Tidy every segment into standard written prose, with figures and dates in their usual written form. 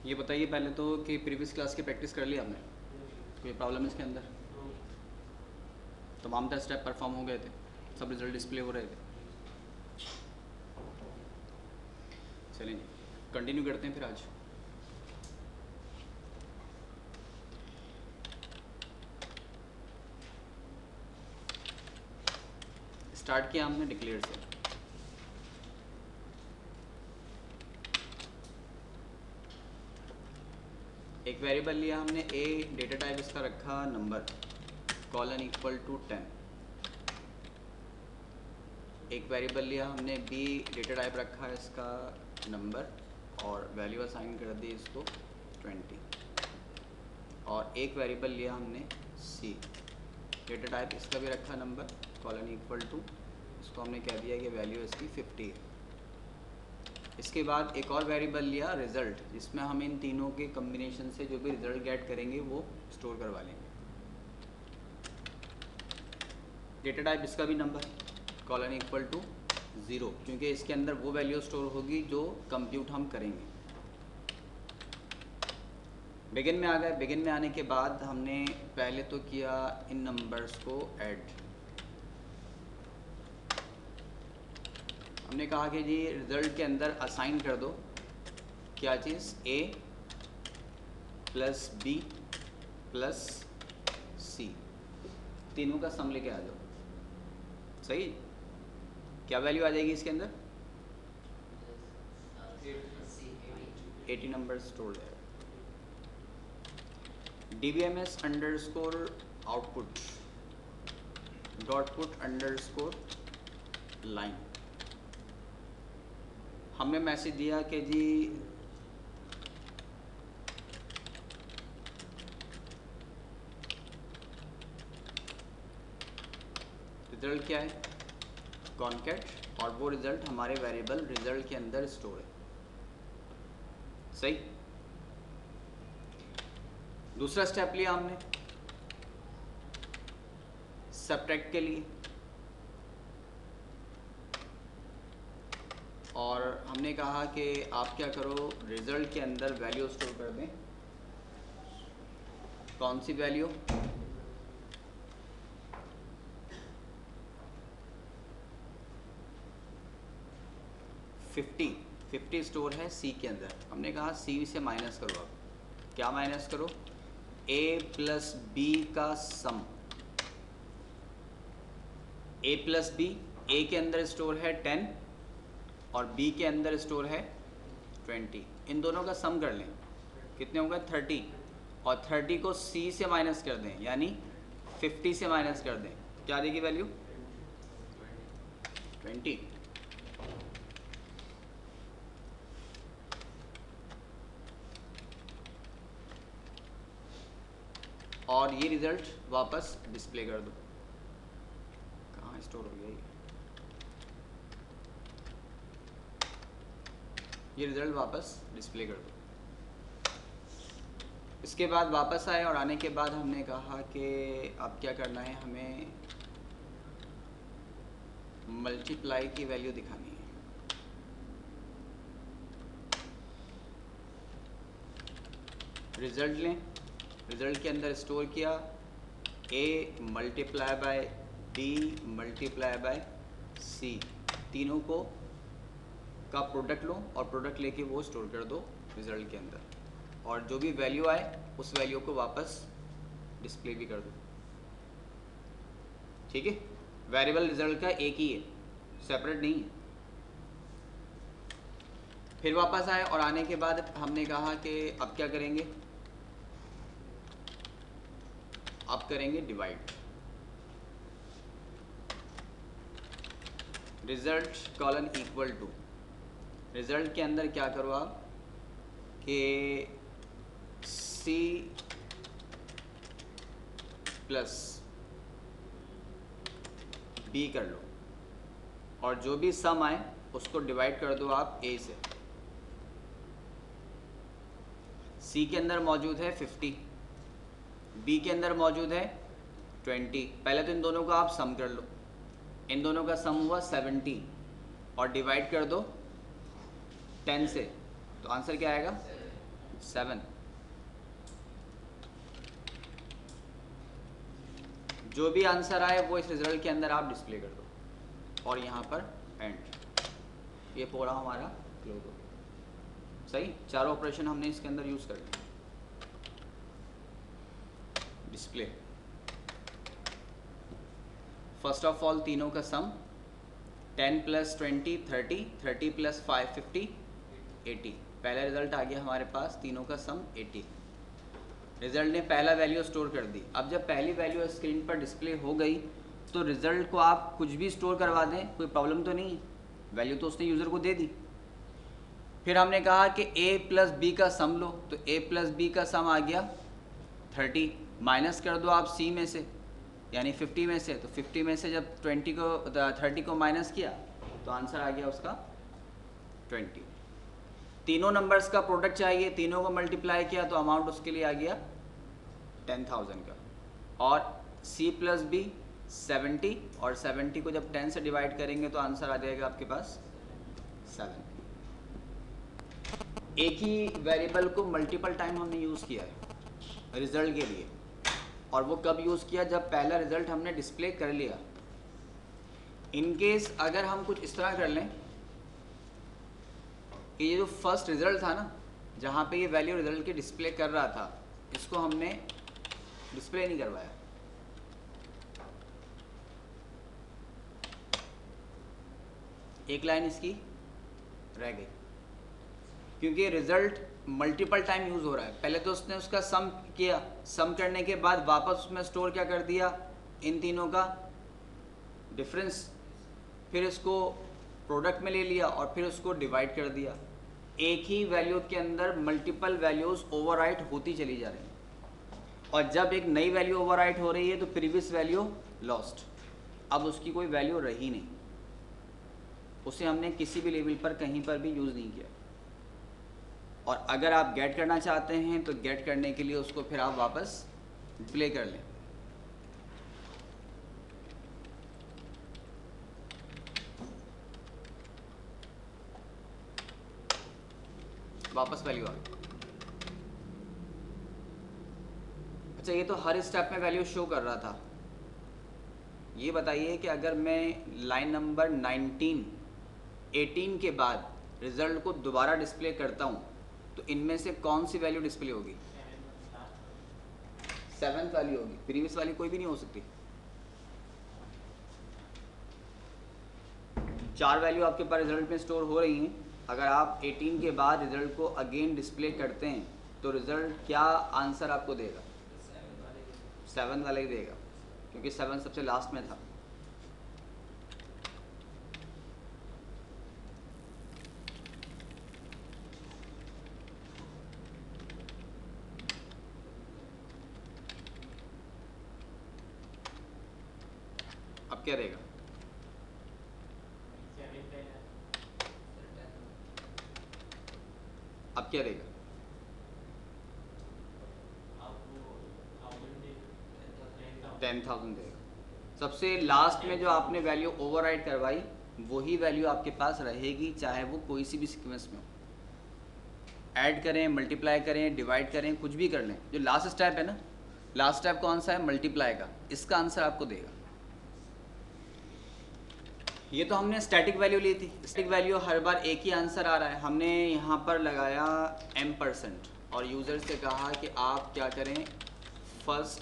ये बताइए पहले तो कि प्रीवियस क्लास की प्रैक्टिस कर ली आपने? कोई प्रॉब्लम इसके अंदर? तमाम टेस्ट स्टेप परफॉर्म हो गए थे, सब रिजल्ट डिस्प्ले हो रहे थे। चलिए जी, कंटिन्यू करते हैं फिर आज। स्टार्ट किया हमने डिक्लेयर से। एक वेरिएबल लिया हमने ए, डेटा टाइप इसका रखा नंबर, कॉलन इक्वल टू 10। एक वेरिएबल लिया हमने बी, डेटा टाइप रखा है इसका नंबर और वैल्यू असाइन कर दी इसको 20। और एक वेरिएबल लिया हमने सी, डेटा टाइप इसका भी रखा नंबर, कॉलन इक्वल टू, इसको हमने कह दिया कि वैल्यू इसकी 50 है। इसके बाद एक और वेरिएबल लिया रिज़ल्ट, जिसमें हम इन तीनों के कम्बिनेशन से जो भी रिज़ल्ट गेट करेंगे वो स्टोर करवा लेंगे। डेटा टाइप इसका भी नंबर, कॉलन इक्वल टू 0, क्योंकि इसके अंदर वो वैल्यू स्टोर होगी जो कंप्यूट हम करेंगे। बिगिन में आ गए। बिगिन में आने के बाद हमने पहले तो किया इन नंबर्स को ऐड। हमने कहा कि जी रिज़ल्ट के अंदर असाइन कर दो क्या चीज़, ए प्लस बी प्लस सी, तीनों का सम लेके आ जाओ। सही, क्या वैल्यू आ जाएगी इसके अंदर? 80 नंबर स्टोर है। dbms underscore output dot put underscore line. हमने मैसेज दिया कि जी रिजल्ट क्या है, कॉन्कैट, और वो रिजल्ट हमारे वेरिएबल रिजल्ट के अंदर स्टोर है। सही। दूसरा स्टेप लिया हमने सबट्रैक्ट के लिए, और हमने कहा कि आप क्या करो, रिजल्ट के अंदर वैल्यू स्टोर कर दें। कौन सी वैल्यू? फिफ्टी स्टोर है सी के अंदर। हमने कहा सी से माइनस करो। अब क्या माइनस करो? ए प्लस बी का सम। ए प्लस बी, ए के अंदर स्टोर है 10 और बी के अंदर स्टोर है 20। इन दोनों का सम कर लें, कितने होंगे? 30। और 30 को सी से माइनस कर दें, यानी 50 से माइनस कर दें, क्या देगी वैल्यू? 20। और ये रिजल्ट वापस डिस्प्ले कर दो। कहाँ स्टोर हो गया ये रिजल्ट वापस डिस्प्ले कर दो। इसके बाद वापस आए और आने के बाद हमने कहा कि अब क्या करना है, हमें मल्टीप्लाई की वैल्यू दिखानी है। रिजल्ट लें, रिजल्ट के अंदर स्टोर किया A multiply by B multiply by C, तीनों को का प्रोडक्ट लो और प्रोडक्ट लेके वो स्टोर कर दो रिजल्ट के अंदर, और जो भी वैल्यू आए उस वैल्यू को वापस डिस्प्ले भी कर दो। ठीक है, वेरिएबल रिजल्ट का एक ही है, सेपरेट नहीं है। फिर वापस आए और आने के बाद हमने कहा कि अब क्या करेंगे, अब करेंगे divide. Result colon equal to, result के अंदर क्या करो आप कि सी प्लस बी कर लो, और जो भी सम आए उसको डिवाइड कर दो आप ए से। सी के अंदर मौजूद है 50, बी के अंदर मौजूद है 20। पहले तो इन दोनों का आप सम कर लो, इन दोनों का सम हुआ 70 और डिवाइड कर दो 10 से, तो आंसर क्या आएगा? 7। जो भी आंसर आए वो इस रिजल्ट के अंदर आप डिस्प्ले कर दो और यहाँ पर एंड। ये पूरा हमारा क्लोज हो गया। सही, चारों ऑपरेशन हमने इसके अंदर यूज कर लिया। डिस्प्ले फर्स्ट ऑफ ऑल तीनों का सम 10 + 20 30, 30 + 5 50 80। पहला रिजल्ट आ गया हमारे पास, तीनों का सम 80। रिजल्ट ने पहला वैल्यू स्टोर कर दी। अब जब पहली वैल्यू स्क्रीन पर डिस्प्ले हो गई तो रिजल्ट को आप कुछ भी स्टोर करवा दें, कोई प्रॉब्लम तो नहीं है, वैल्यू तो उसने यूज़र को दे दी। फिर हमने कहा कि a + b का सम लो, तो a + b का सम आ गया 30, माइनस कर दो आप c में से यानी 50 में से, तो 50 में से जब 30 को माइनस किया तो आंसर आ गया उसका 20। तीनों नंबर्स का प्रोडक्ट चाहिए, तीनों को मल्टीप्लाई किया तो अमाउंट उसके लिए आ गया 10,000 का। और c + b 70, और 70 को जब 10 से डिवाइड करेंगे तो आंसर आ जाएगा आपके पास 7। एक ही वेरिएबल को मल्टीपल टाइम हमने यूज़ किया है रिजल्ट के लिए, और वो कब यूज़ किया, जब पहला रिजल्ट हमने डिस्प्ले कर लिया। इन केस अगर हम कुछ इस तरह कर लें कि ये जो फर्स्ट रिजल्ट था ना, जहाँ पे ये वैल्यू रिजल्ट के डिस्प्ले कर रहा था, इसको हमने डिस्प्ले नहीं करवाया, एक लाइन इसकी रह गई, क्योंकि रिजल्ट मल्टीपल टाइम यूज़ हो रहा है। पहले तो उसने उसका सम किया, सम करने के बाद वापस उसमें स्टोर क्या कर दिया, इन तीनों का डिफरेंस, फिर इसको प्रोडक्ट में ले लिया और फिर उसको डिवाइड कर दिया। एक ही वैल्यू के अंदर मल्टीपल वैल्यूज़ ओवरराइट होती चली जा रही हैं, और जब एक नई वैल्यू ओवरराइट हो रही है तो प्रीवियस वैल्यू लॉस्ट, अब उसकी कोई वैल्यू रही नहीं, उसे हमने किसी भी लेवल पर कहीं पर भी यूज़ नहीं किया। और अगर आप गेट करना चाहते हैं तो गेट करने के लिए उसको फिर आप वापस प्ले कर लें। वापस वैल्यू आ गई। अच्छा, ये तो हर स्टेप में वैल्यू शो कर रहा था। ये बताइए कि अगर मैं लाइन नंबर 19 18 के बाद रिजल्ट को दोबारा डिस्प्ले करता हूँ तो इनमें से कौन सी वैल्यू डिस्प्ले होगी? 7th वाली होगी, प्रीवियस वाली कोई भी नहीं हो सकती। 4 वैल्यू आपके पास रिजल्ट में स्टोर हो रही हैं। अगर आप 18 के बाद रिजल्ट को अगेन डिस्प्ले करते हैं तो रिजल्ट क्या आंसर आपको देगा? 7 वाला ही देगा, क्योंकि 7 सबसे लास्ट में था। अब क्या रहेगा? अब क्या रहेगा? $10,000 देगा। सबसे लास्ट में जो आपने वैल्यू ओवरराइड करवाई वही वैल्यू आपके पास रहेगी, चाहे वो कोई सी भी सीक्वेंस में हो। ऐड करें, मल्टीप्लाई करें, डिवाइड करें, कुछ भी कर लें, जो लास्ट स्टेप है ना, लास्ट स्टेप कौन सा है? मल्टीप्लाई का। इसका आंसर आपको देगा। ये तो हमने स्टैटिक वैल्यू ली थी। स्टैटिक वैल्यू हर बार एक ही आंसर आ रहा है। हमने यहाँ पर लगाया m% और यूज़र से कहा कि आप क्या करें, फर्स्ट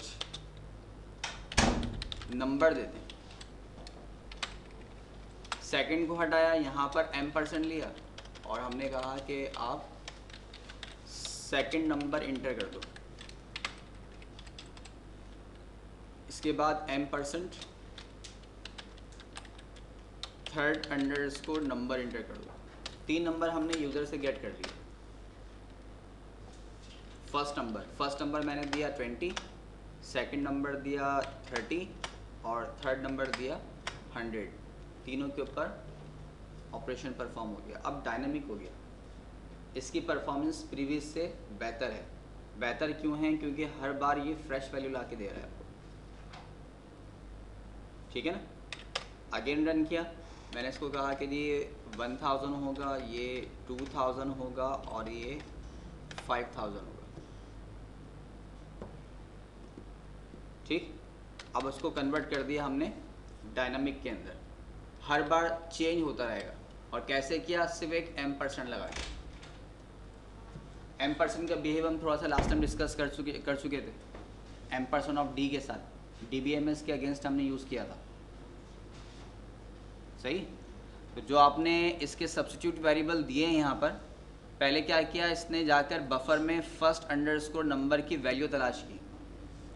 नंबर दे दें। सेकंड को हटाया, यहाँ पर m% लिया और हमने कहा कि आप सेकंड नंबर इंटर कर दो। इसके बाद m% third underscore number inter कर दो। 3 नंबर हमने यूज़र से गेट कर लिया। फर्स्ट नंबर मैंने दिया 20, सेकंड नंबर दिया 30 और थर्ड नंबर दिया 100। तीनों के ऊपर ऑपरेशन परफॉर्म हो गया। अब डायनामिक हो गया। इसकी परफॉर्मेंस प्रीवियस से बेहतर है। बेहतर क्यों है? क्योंकि हर बार ये फ्रेश वैल्यू ला के दे रहा है आपको। ठीक है ना? अगेन रन किया, मैंने इसको कहा कि ये 1000 होगा, ये 2000 होगा और ये 5000 होगा। ठीक, अब उसको कन्वर्ट कर दिया हमने डायनामिक के अंदर, हर बार चेंज होता रहेगा। और कैसे किया, सिर्फ एक M% लगा के। M% का बिहेव हम थोड़ा सा लास्ट टाइम डिस्कस कर चुके थे M% ऑफ D के साथ, DBMS के अगेंस्ट हमने यूज़ किया था। सही, तो जो आपने इसके सब्स्टिट्यूट वेरिएबल दिए हैं यहाँ पर, पहले क्या किया, इसने जाकर बफर में फर्स्ट अंडरस्कोर नंबर की वैल्यू तलाश की।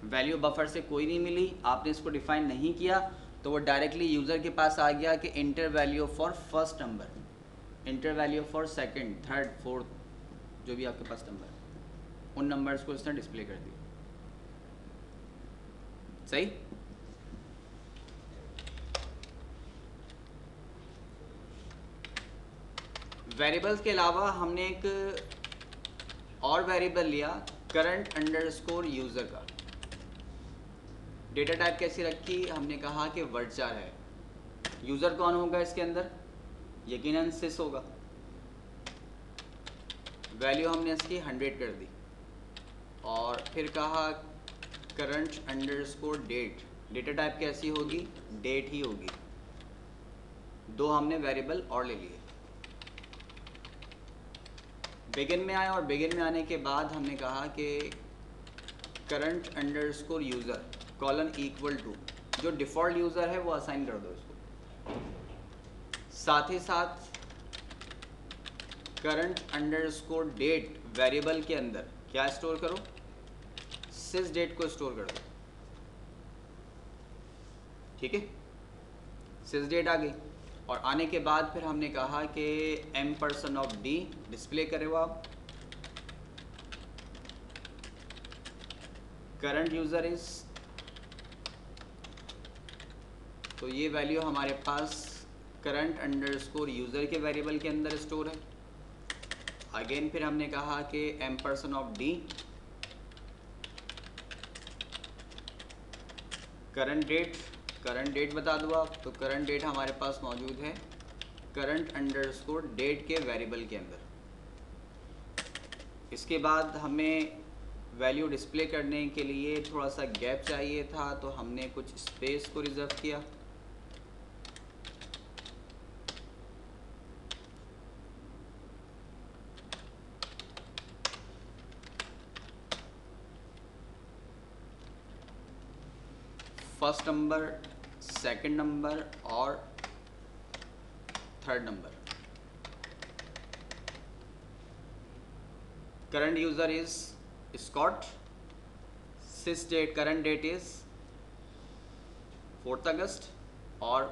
वैल्यू बफर से कोई नहीं मिली, आपने इसको डिफाइन नहीं किया, तो वो डायरेक्टली यूज़र के पास आ गया कि inter value for first number, inter value for second, third, fourth, जो भी आपके पास नंबर, उन नंबर्स को इसने डिस्प्ले कर दिया। सही, वेरिएबल्स के अलावा हमने एक और वेरिएबल लिया, करंट अंडरस्कोर यूज़र का। डेटा टाइप कैसी रखी, हमने कहा कि वर्डचार है। यूज़र कौन होगा इसके अंदर, यकीनन सिस होगा। वैल्यू हमने इसकी 100 कर दी, और फिर कहा current underscore date, data type कैसी होगी, डेट ही होगी। दो हमने वेरिएबल और ले लिए। बिगिन में आए, और बिगिन में आने के बाद हमने कहा कि current underscore user colon equal to, जो डिफ़ॉल्ट यूज़र है वो असाइन कर दो इसको। साथ ही साथ करंट अंडरस्कोर डेट वेरिएबल के अंदर क्या स्टोर करो, सिस डेट को स्टोर कर दो। ठीक है, सिस डेट आ गई, और आने के बाद फिर हमने कहा कि M% ऑफ D डिस्प्ले करे वो आप, करंट यूज़र इज, तो ये वैल्यू हमारे पास करंट अंडरस्कोर यूज़र के वेरिएबल के अंदर स्टोर है। अगेन फिर हमने कहा कि M% of D current date बता दो आप, तो करंट डेट हमारे पास मौजूद है करंट अंडरस्कोर डेट के वेरिएबल के अंदर। इसके बाद हमें वैल्यू डिस्प्ले करने के लिए थोड़ा सा गैप चाहिए था, तो हमने कुछ स्पेस को रिजर्व किया। फर्स्ट नंबर, सेकंड नंबर और third number. Current user is Scott, sysdate current date is 4 अगस्त, और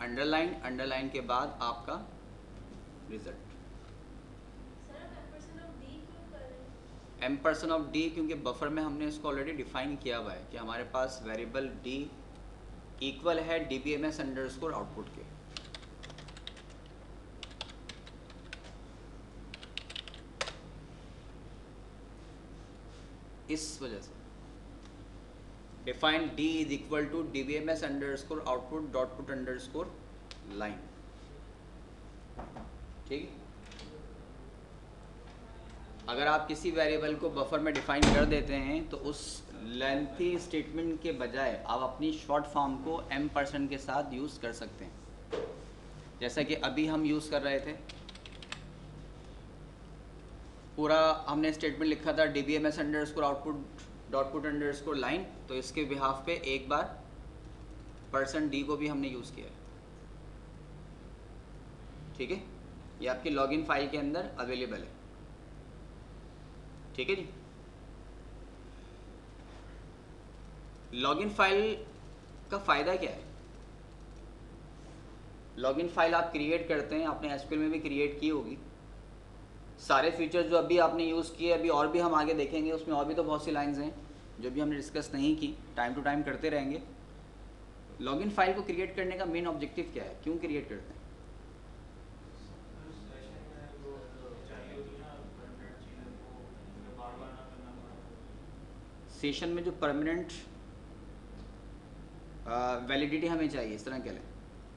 अंडरलाइन के बाद आपका रिजल्ट। M% ऑफ D क्योंकि बफर में हमने इसको ऑलरेडी डिफाइन किया हुआ है कि हमारे पास वेरिएबल D इक्वल है DBMS अंडरस्कोर आउटपुट के। इस वजह से define D is equal to DBMS underscore output dot put underscore line. ठीक है, अगर आप किसी वेरिएबल को बफर में डिफाइन कर देते हैं तो उस लेंथी स्टेटमेंट के बजाय आप अपनी शॉर्ट फॉर्म को M% के साथ यूज़ कर सकते हैं, जैसा कि अभी हम यूज़ कर रहे थे। पूरा हमने स्टेटमेंट लिखा था DBMS underscore output dot put underscore line, तो इसके बिहाफ पे एक बार %D को भी हमने यूज़ किया है। ठीक है, ये आपकी लॉगिन फाइल के अंदर अवेलेबल है। ठीक है जी, लॉगिन फाइल का फ़ायदा क्या है, लॉगिन फाइल आप क्रिएट करते हैं, आपने SQL में भी क्रिएट की होगी। सारे फीचर्स जो अभी आपने यूज़ किए, अभी और भी हम आगे देखेंगे, उसमें और भी तो बहुत सी लाइंस हैं जो भी हमने डिस्कस नहीं की, टाइम टू टाइम करते रहेंगे। लॉगिन फाइल को क्रिएट करने का मेन ऑब्जेक्टिव क्या है, क्यों क्रिएट करते हैं? सेशन में जो परमानेंट वैलिडिटी हमें चाहिए, इस तरह कह लें,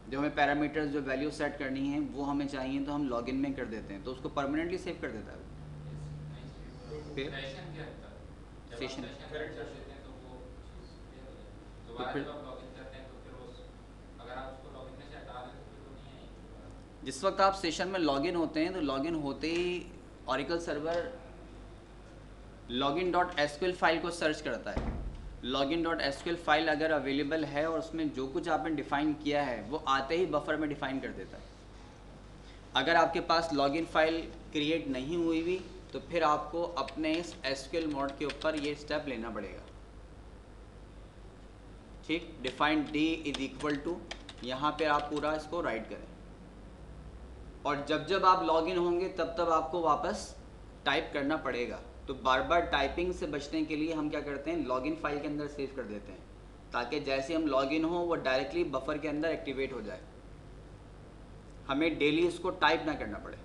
जो हमें पैरामीटर्स जो वैल्यू सेट करनी है वो हमें चाहिए, तो हम लॉगिन में कर देते हैं, तो उसको परमानेंटली सेव कर देता है। फिर सेशन के अंदर जब सेशन आप सेशन ऐड कर देते हैं तो वो चीज़ क्लियर हो जाती है। तो दोबारा फिर जब आप लॉगिन करते हैं तो फिर वो अगर आप उसको लॉगिन में से हटा दें तो फिर वो नहीं आएगी दोबारा। जिस वक्त आप सेशन में लॉगिन होते हैं तो लॉगिन होते ही ऑरिकल सर्वर login.sql फाइल को सर्च करता है। login.sql फाइल अगर अवेलेबल है और उसमें जो कुछ आपने डिफ़ाइन किया है वो आते ही बफर में डिफ़ाइन कर देता है। अगर आपके पास लॉगिन फाइल क्रिएट नहीं हुई हुई तो फिर आपको अपने इस एसक्यूएल मोड के ऊपर ये स्टेप लेना पड़ेगा। ठीक, define D is equal to, यहाँ पे आप पूरा इसको राइट करें और जब जब आप लॉगिन होंगे तब तब आपको वापस टाइप करना पड़ेगा। तो बार बार टाइपिंग से बचने के लिए हम क्या करते हैं, लॉगिन फाइल के अंदर सेव कर देते हैं ताकि जैसे हम लॉगिन हो वो डायरेक्टली बफर के अंदर एक्टिवेट हो जाए, हमें डेली इसको टाइप ना करना पड़े।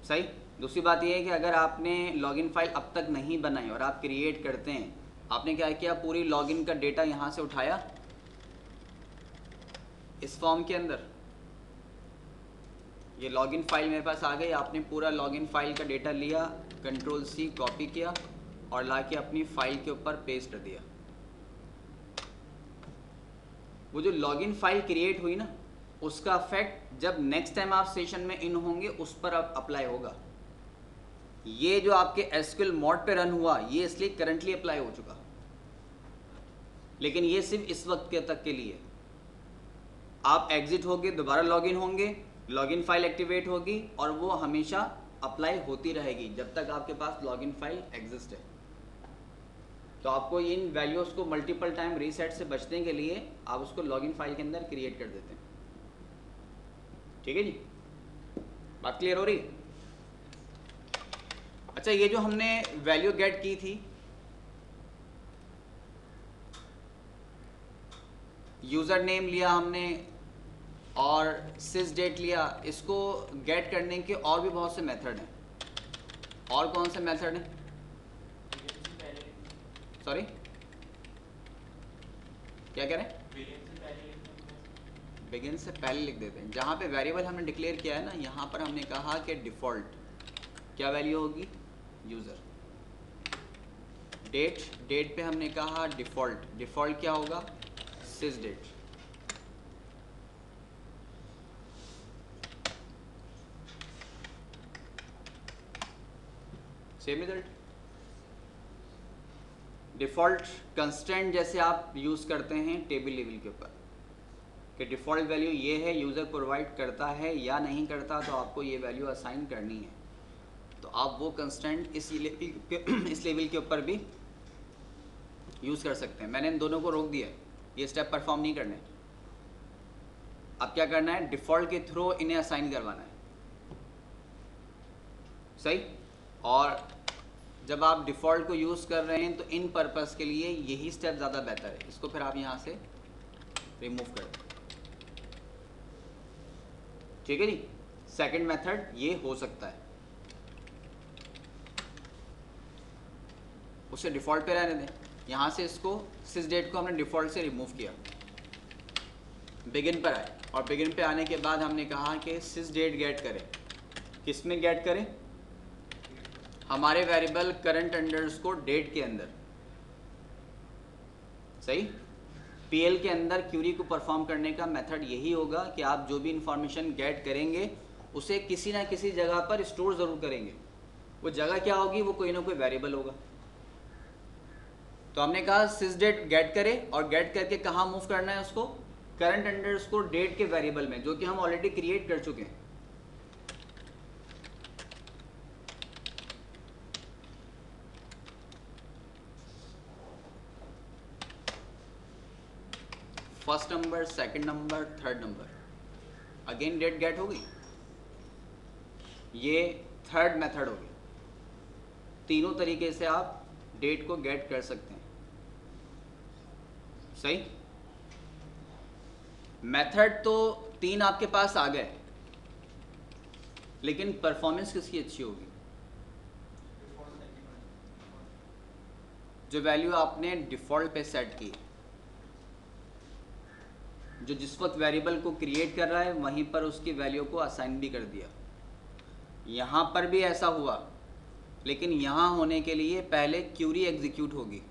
सही। दूसरी बात यह है कि अगर आपने लॉगिन फाइल अब तक नहीं बनाई और आप क्रिएट करते हैं, आपने क्या किया, पूरी लॉगिन का डेटा यहाँ से उठाया इस फॉर्म के अंदर, ये लॉगिन फाइल मेरे पास आ गई, आपने पूरा लॉगिन फाइल का डेटा लिया, कंट्रोल सी कॉपी किया और लाके अपनी फाइल के ऊपर पेस्ट कर दिया। वो जो लॉगिन फाइल क्रिएट हुई ना, उसका इफेक्ट जब नेक्स्ट टाइम आप सेशन में इन होंगे उस पर अब अप्लाई होगा। ये जो आपके एसक्यूएल मोड पे रन हुआ ये इसलिए करंटली अप्लाई हो चुका, लेकिन ये सिर्फ इस वक्त के तक के लिए। आप एग्जिट होगे, दोबारा लॉगिन होंगे, लॉगिन फाइल एक्टिवेट होगी और वो हमेशा अप्लाई होती रहेगी जब तक आपके पास लॉगिन फाइल एग्जिस्ट है। तो आपको इन वैल्यूज़ को मल्टीपल टाइम रीसेट से बचने के लिए आप उसको लॉगिन फाइल के अंदर क्रिएट कर देते हैं। ठीक है जी, बात क्लियर हो रही है? अच्छा, ये जो हमने वैल्यू गेट की थी, यूज़र नेम लिया हमने और सिस डेट लिया, इसको गेट करने के और भी बहुत से मेथड हैं। और कौन से मेथड हैं? सॉरी क्या कह रहे हैं? बिगिन से पहले लिख देते हैं। जहाँ पे वेरिएबल हमने डिक्लेयर किया है ना, यहाँ पर हमने कहा कि डिफ़ॉल्ट क्या वैल्यू होगी, यूज़र। डेट पे हमने कहा डिफ़ॉल्ट क्या होगा, sys date. Same result. Default constant जैसे आप यूज़ करते हैं टेबल लेवल के ऊपर कि डिफ़ॉल्ट वैल्यू ये है, यूज़र प्रोवाइड करता है या नहीं करता तो आपको ये वैल्यू असाइन करनी है। तो आप वो कंस्टेंट इस लेवल के ऊपर भी यूज़ कर सकते हैं। मैंने इन दोनों को रोक दिया है, ये स्टेप परफॉर्म नहीं करने। अब क्या करना है, डिफ़ॉल्ट के थ्रू इन्हें असाइन करवाना है। सही। और जब आप डिफ़ॉल्ट को यूज़ कर रहे हैं तो इन पर्पस के लिए यही स्टेप ज़्यादा बेहतर है। इसको फिर आप यहाँ से रिमूव कर दें। ठीक है जी। सेकंड मेथड ये हो सकता है, उसे डिफ़ॉल्ट पे रहने दें। यहाँ से इसको सिस डेट को हमने डिफ़ॉल्ट से रिमूव किया, बिगिन पर आए और बिगिन पे आने के बाद हमने कहा कि सिस डेट गेट करें। किस में गेट करें, हमारे वेरिएबल करंट अंडरस्कोर डेट के अंदर। सही। पीएल के अंदर क्यूरी को परफॉर्म करने का मेथड यही होगा कि आप जो भी इंफॉर्मेशन गेट करेंगे उसे किसी ना किसी जगह पर स्टोर ज़रूर करेंगे। वो जगह क्या होगी, वो कोई ना कोई वेरिएबल होगा। तो हमने कहा सिस डेट गेट करे और गेट करके कहाँ मूव करना है उसको, करंट अंडरस्कोर डेट के वेरिएबल में, जो कि हम ऑलरेडी क्रिएट कर चुके हैं। First number, second number, third number, again date get होगी। ये थर्ड मेथड होगी। तीनों तरीके से आप डेट को गेट कर सकते हैं। सही। मेथड तो तीन आपके पास आ गए, लेकिन परफॉर्मेंस किसकी अच्छी होगी, जो वैल्यू आपने डिफ़ॉल्ट पे सेट की, जो जिस वक्त वेरिएबल को क्रिएट कर रहा है वहीं पर उसकी वैल्यू को असाइन भी कर दिया। यहाँ पर भी ऐसा हुआ, लेकिन यहाँ होने के लिए पहले क्यूरी एग्जीक्यूट होगी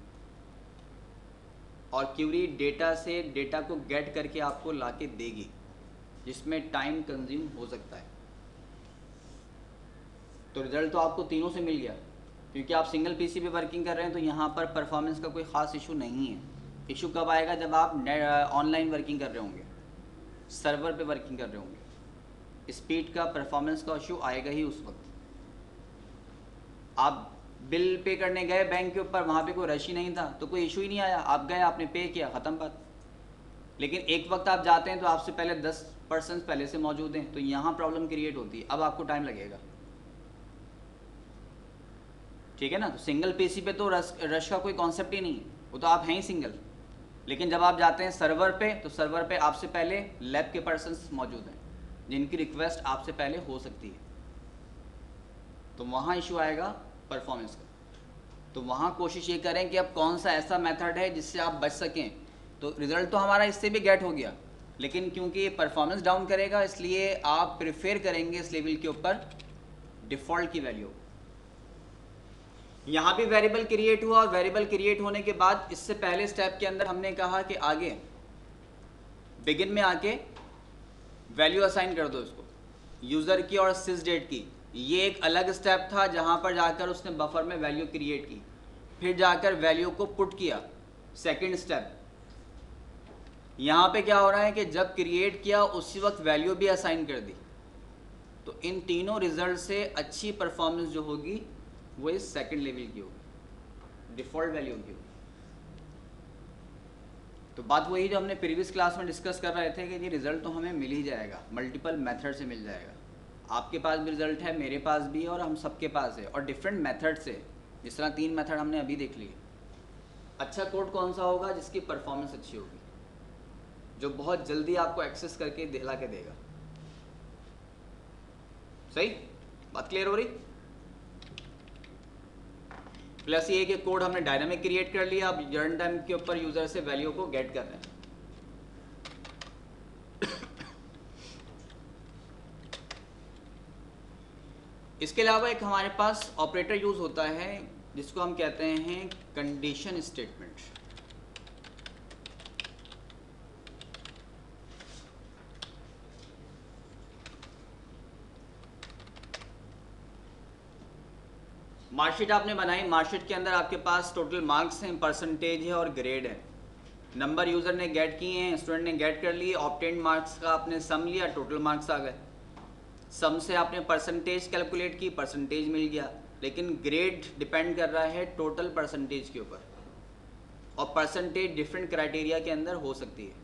और क्यूरी डेटा से डेटा को गेट करके आपको लाके देगी, जिसमें टाइम कंज्यूम हो सकता है। तो रिजल्ट तो आपको तीनों से मिल गया, क्योंकि आप सिंगल पीसी पे वर्किंग कर रहे हैं, तो यहाँ पर परफॉर्मेंस का कोई ख़ास इशू नहीं है। इशू कब आएगा? जब आप ऑनलाइन वर्किंग कर रहे होंगे, सर्वर पे वर्किंग कर रहे होंगे, स्पीड का, परफॉर्मेंस का इशू आएगा ही उस वक्त। आप बिल पे करने गए बैंक के ऊपर, वहाँ पे कोई रश ही नहीं था, तो कोई इशू ही नहीं आया, आप गए, आपने पे किया, ख़त्म बात। लेकिन एक वक्त आप जाते हैं तो आपसे पहले 10 पर्सन पहले से मौजूद हैं, तो यहाँ प्रॉब्लम क्रिएट होती है, अब आपको टाइम लगेगा। ठीक है ना? तो सिंगल पीसी पे तो रश का कोई कॉन्सेप्ट ही नहीं है, वो तो आप हैं ही सिंगल। लेकिन जब आप जाते हैं सर्वर पे, तो सर्वर पे आपसे पहले लैब के पर्सन्स मौजूद हैं, जिनकी रिक्वेस्ट आपसे पहले हो सकती है, तो वहाँ इशू आएगा परफॉर्मेंस का। तो वहाँ कोशिश ये करें कि अब कौन सा ऐसा मेथड है जिससे आप बच सकें। तो रिज़ल्ट तो हमारा इससे भी गेट हो गया, लेकिन क्योंकि परफॉर्मेंस डाउन करेगा, इसलिए आप प्रेफर करेंगे इस लेवल के ऊपर डिफ़ॉल्ट की वैल्यू। यहाँ भी वेरिएबल क्रिएट हुआ, और वेरिएबल क्रिएट होने के बाद इससे पहले स्टेप के अंदर हमने कहा कि आगे बिगिन में आके वैल्यू असाइन कर दो इसको, यूज़र की और सिस डेट की। ये एक अलग स्टेप था, जहाँ पर जाकर उसने बफर में वैल्यू क्रिएट की, फिर जाकर वैल्यू को पुट किया, सेकंड स्टेप। यहाँ पे क्या हो रहा है कि जब क्रिएट किया उसी वक्त वैल्यू भी असाइन कर दी। तो इन तीनों रिजल्ट से अच्छी परफॉर्मेंस जो होगी वो इस सेकंड लेवल की होगी, डिफ़ॉल्ट वैल्यू की होगी। तो बात वही जो हमने प्रीवियस क्लास में डिस्कस कर रहे थे कि ये रिज़ल्ट तो हमें मिल ही जाएगा, मल्टीपल मेथड से मिल जाएगा। आपके पास भी रिज़ल्ट है, मेरे पास भी, और हम सबके पास है, और डिफरेंट मेथड से। जिस तरह 3 मेथड हमने अभी देख लिए। अच्छा कोड कौन सा होगा? जिसकी परफॉर्मेंस अच्छी होगी, जो बहुत जल्दी आपको एक्सेस करके दिला के देगा। सही बात क्लियर हो रही? प्लस ये कि कोड हमने डायनामिक क्रिएट कर लिया, अब रन टाइम के ऊपर यूजर से वैल्यू को गेट कर रहे हैं। इसके अलावा एक हमारे पास ऑपरेटर यूज होता है जिसको हम कहते हैं कंडीशन स्टेटमेंट। मार्कशीट आपने बनाई, मार्कशीट के अंदर आपके पास टोटल मार्क्स हैं, परसेंटेज है और ग्रेड है। नंबर यूज़र ने गेट किए हैं, स्टूडेंट ने गेट कर लिए, ऑब्टेन्ड मार्क्स का आपने सम लिया, टोटल मार्क्स आ गए। सम से आपने परसेंटेज कैलकुलेट की, परसेंटेज मिल गया। लेकिन ग्रेड डिपेंड कर रहा है टोटल परसेंटेज के ऊपर, और परसेंटेज डिफरेंट क्राइटेरिया के अंदर हो सकती है।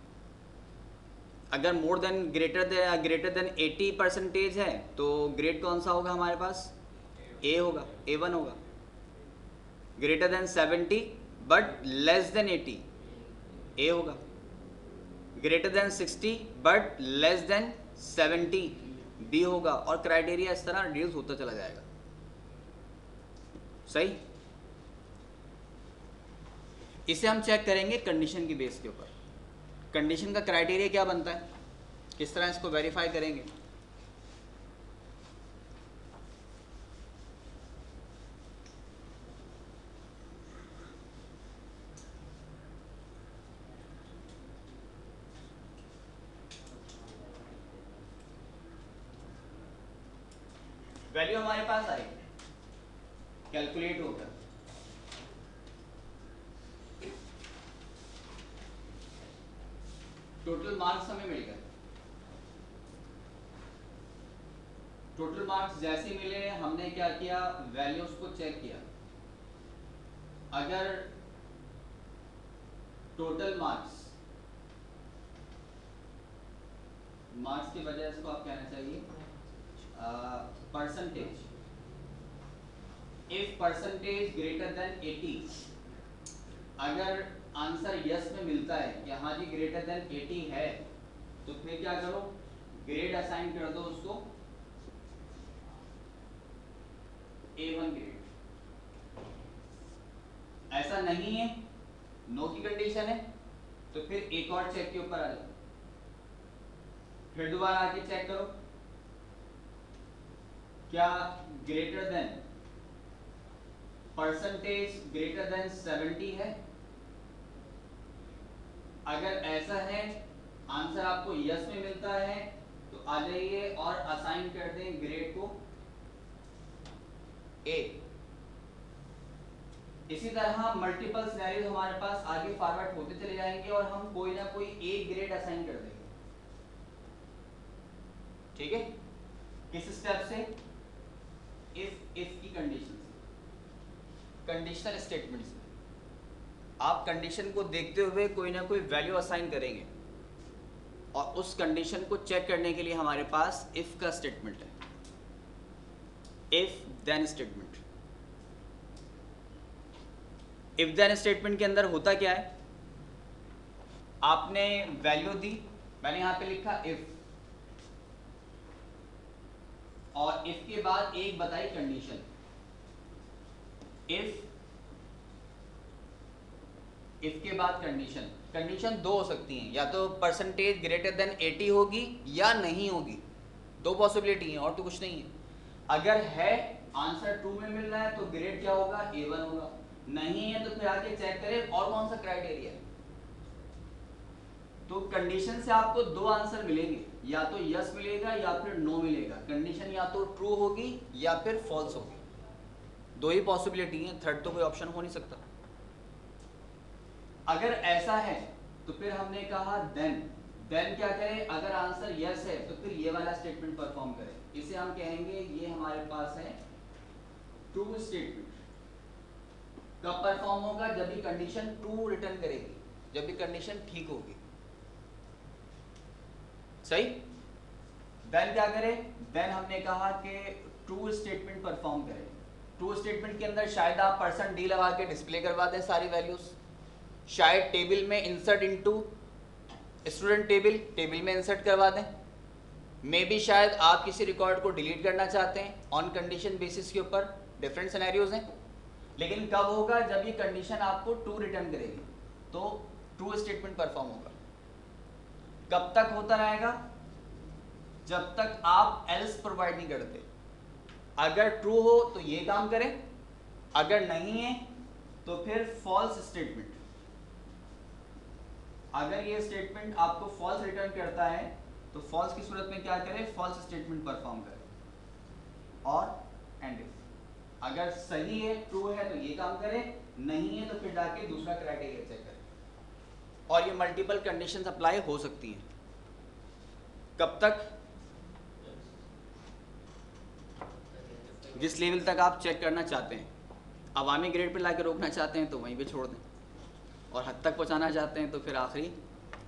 अगर more than greater than 80 percentage है तो ग्रेड कौन सा होगा हमारे पास? ए होगा, A1 होगा। Greater than 70 but less than 80 A होगा। Greater than 60 but less than 70 B होगा, और क्राइटेरिया इस तरह रिड्यूस होता चला जाएगा। सही? इसे हम चेक करेंगे कंडीशन की बेस के ऊपर। कंडीशन का क्राइटेरिया क्या बनता है, किस तरह इसको वेरीफाई करेंगे। वैल्यू हमारे पास आई, कैलकुलेट होकर, टोटल मार्क्स हमें मिल गए। टोटल मार्क्स जैसे मिले हमने क्या किया, वैल्यूज को चेक किया। अगर टोटल मार्क्स की बजाय इसको आप कहना चाहिए percentage, if percentage greater than 80, अगर आंसर यस में मिलता है कि हाँ जी ग्रेटर देन 80 है, तो फिर क्या करो, ग्रेड असाइन कर दो उसको A1 ग्रेड। ऐसा नहीं है, नो की कंडीशन है, तो फिर एक और चेक के ऊपर आ जाओ, फिर दोबारा आके चेक करो क्या greater than percentage greater than 70 है। अगर ऐसा है, आंसर आपको यस में मिलता है, तो आ जाइए और असाइन कर दें ग्रेड को ए। इसी तरह मल्टीपल सिनेरियो हमारे पास आगे फॉरवर्ड होते चले जाएंगे और हम कोई ना कोई एक ग्रेड असाइन कर देंगे। ठीक है, किस स्टेप से? इफ की कंडीशन से, कंडीशनल स्टेटमेंट से। आप कंडीशन को देखते हुए कोई ना कोई वैल्यू असाइन करेंगे और उस कंडीशन को चेक करने के लिए हमारे पास इफ का स्टेटमेंट है, if then statement. If then statement के अंदर होता क्या है, आपने वैल्यू दी, मैंने यहां पे लिखा इफ, और इफ के बाद एक बताई कंडीशन। इफ के बाद कंडीशन, कंडीशन दो हो सकती हैं, या तो परसेंटेज ग्रेटर देन 80 होगी या नहीं होगी, दो पॉसिबिलिटी है और तो कुछ नहीं है। अगर है, आंसर ट्रू में मिल रहा है तो ग्रेड क्या होगा? A1 होगा। नहीं है तो फिर आके चेक करें और कौन सा क्राइटेरिया है। तो कंडीशन से आपको दो आंसर मिलेंगे, या तो यस मिलेगा या फिर नो मिलेगा। कंडीशन या तो ट्रू होगी या फिर फॉल्स होगी, दो ही पॉसिबिलिटी है, थर्ड तो कोई ऑप्शन हो नहीं सकता। अगर ऐसा है तो फिर हमने कहा देन क्या करें? अगर आंसर यस है तो फिर ये वाला स्टेटमेंट परफॉर्म करें। इसे हम कहेंगे ये हमारे पास है ट्रू स्टेटमेंट। कब परफॉर्म होगा? जब भी कंडीशन ट्रू रिटर्न करेगी, जब भी कंडीशन ठीक होगी। सही। देन क्या करें? देन हमने कहा कि ट्रू स्टेटमेंट परफॉर्म करें। ट्रू स्टेटमेंट के अंदर शायद आप %d लगा के डिस्प्ले करवा दें सारी वैल्यूज, शायद टेबल में इंसर्ट इनटू स्टूडेंट टेबल में इंसर्ट करवा दें, मे बी शायद आप किसी रिकॉर्ड को डिलीट करना चाहते हैं ऑन कंडीशन बेसिस के ऊपर। डिफरेंट सिनेरियोज हैं, लेकिन कब होगा? जब ये कंडीशन आपको ट्रू रिटर्न करेगी तो ट्रू स्टेटमेंट परफॉर्म होगा। कब तक होता रहेगा? जब तक आप एल्स प्रोवाइड नहीं करते। अगर ट्रू हो तो ये काम करें, अगर नहीं है तो फिर फॉल्स स्टेटमेंट। अगर ये स्टेटमेंट आपको फॉल्स रिटर्न करता है तो फॉल्स की सूरत में क्या करें? फॉल्स स्टेटमेंट परफॉर्म करें। और एंड इफ अगर सही है, ट्रू है, तो ये काम करें, नहीं है तो फिर जाके दूसरा क्राइटेरिया चेक करें। और ये मल्टीपल कंडीशंस अप्लाई हो सकती हैं। कब तक? जिस लेवल तक आप चेक करना चाहते हैं। अवामी ग्रेड पे लाके रोकना चाहते हैं तो वहीं पे छोड़ दें, और हद तक पहुंचाना चाहते हैं तो फिर आखिरी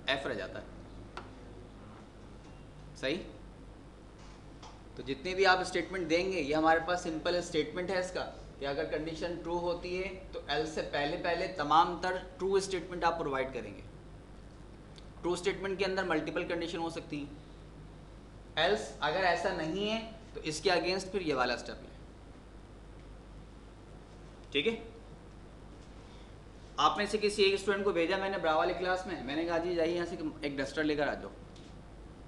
एफ रह जाता है। सही। तो जितने भी आप स्टेटमेंट देंगे, ये हमारे पास सिंपल स्टेटमेंट है इसका कि अगर कंडीशन ट्रू होती है तो एल्स से पहले तमाम तर ट्रू स्टेटमेंट आप प्रोवाइड करेंगे। ट्रू स्टेटमेंट के अंदर मल्टीपल कंडीशन हो सकती हैं। एल्स अगर ऐसा नहीं है तो इसके अगेंस्ट फिर ये वाला स्टेप लें। ठीक है। आप में से किसी एक स्टूडेंट को भेजा मैंने ब्रा वाली क्लास में, मैंने कहा जी जाइए यहाँ से एक डस्टर लेकर आ जाओ।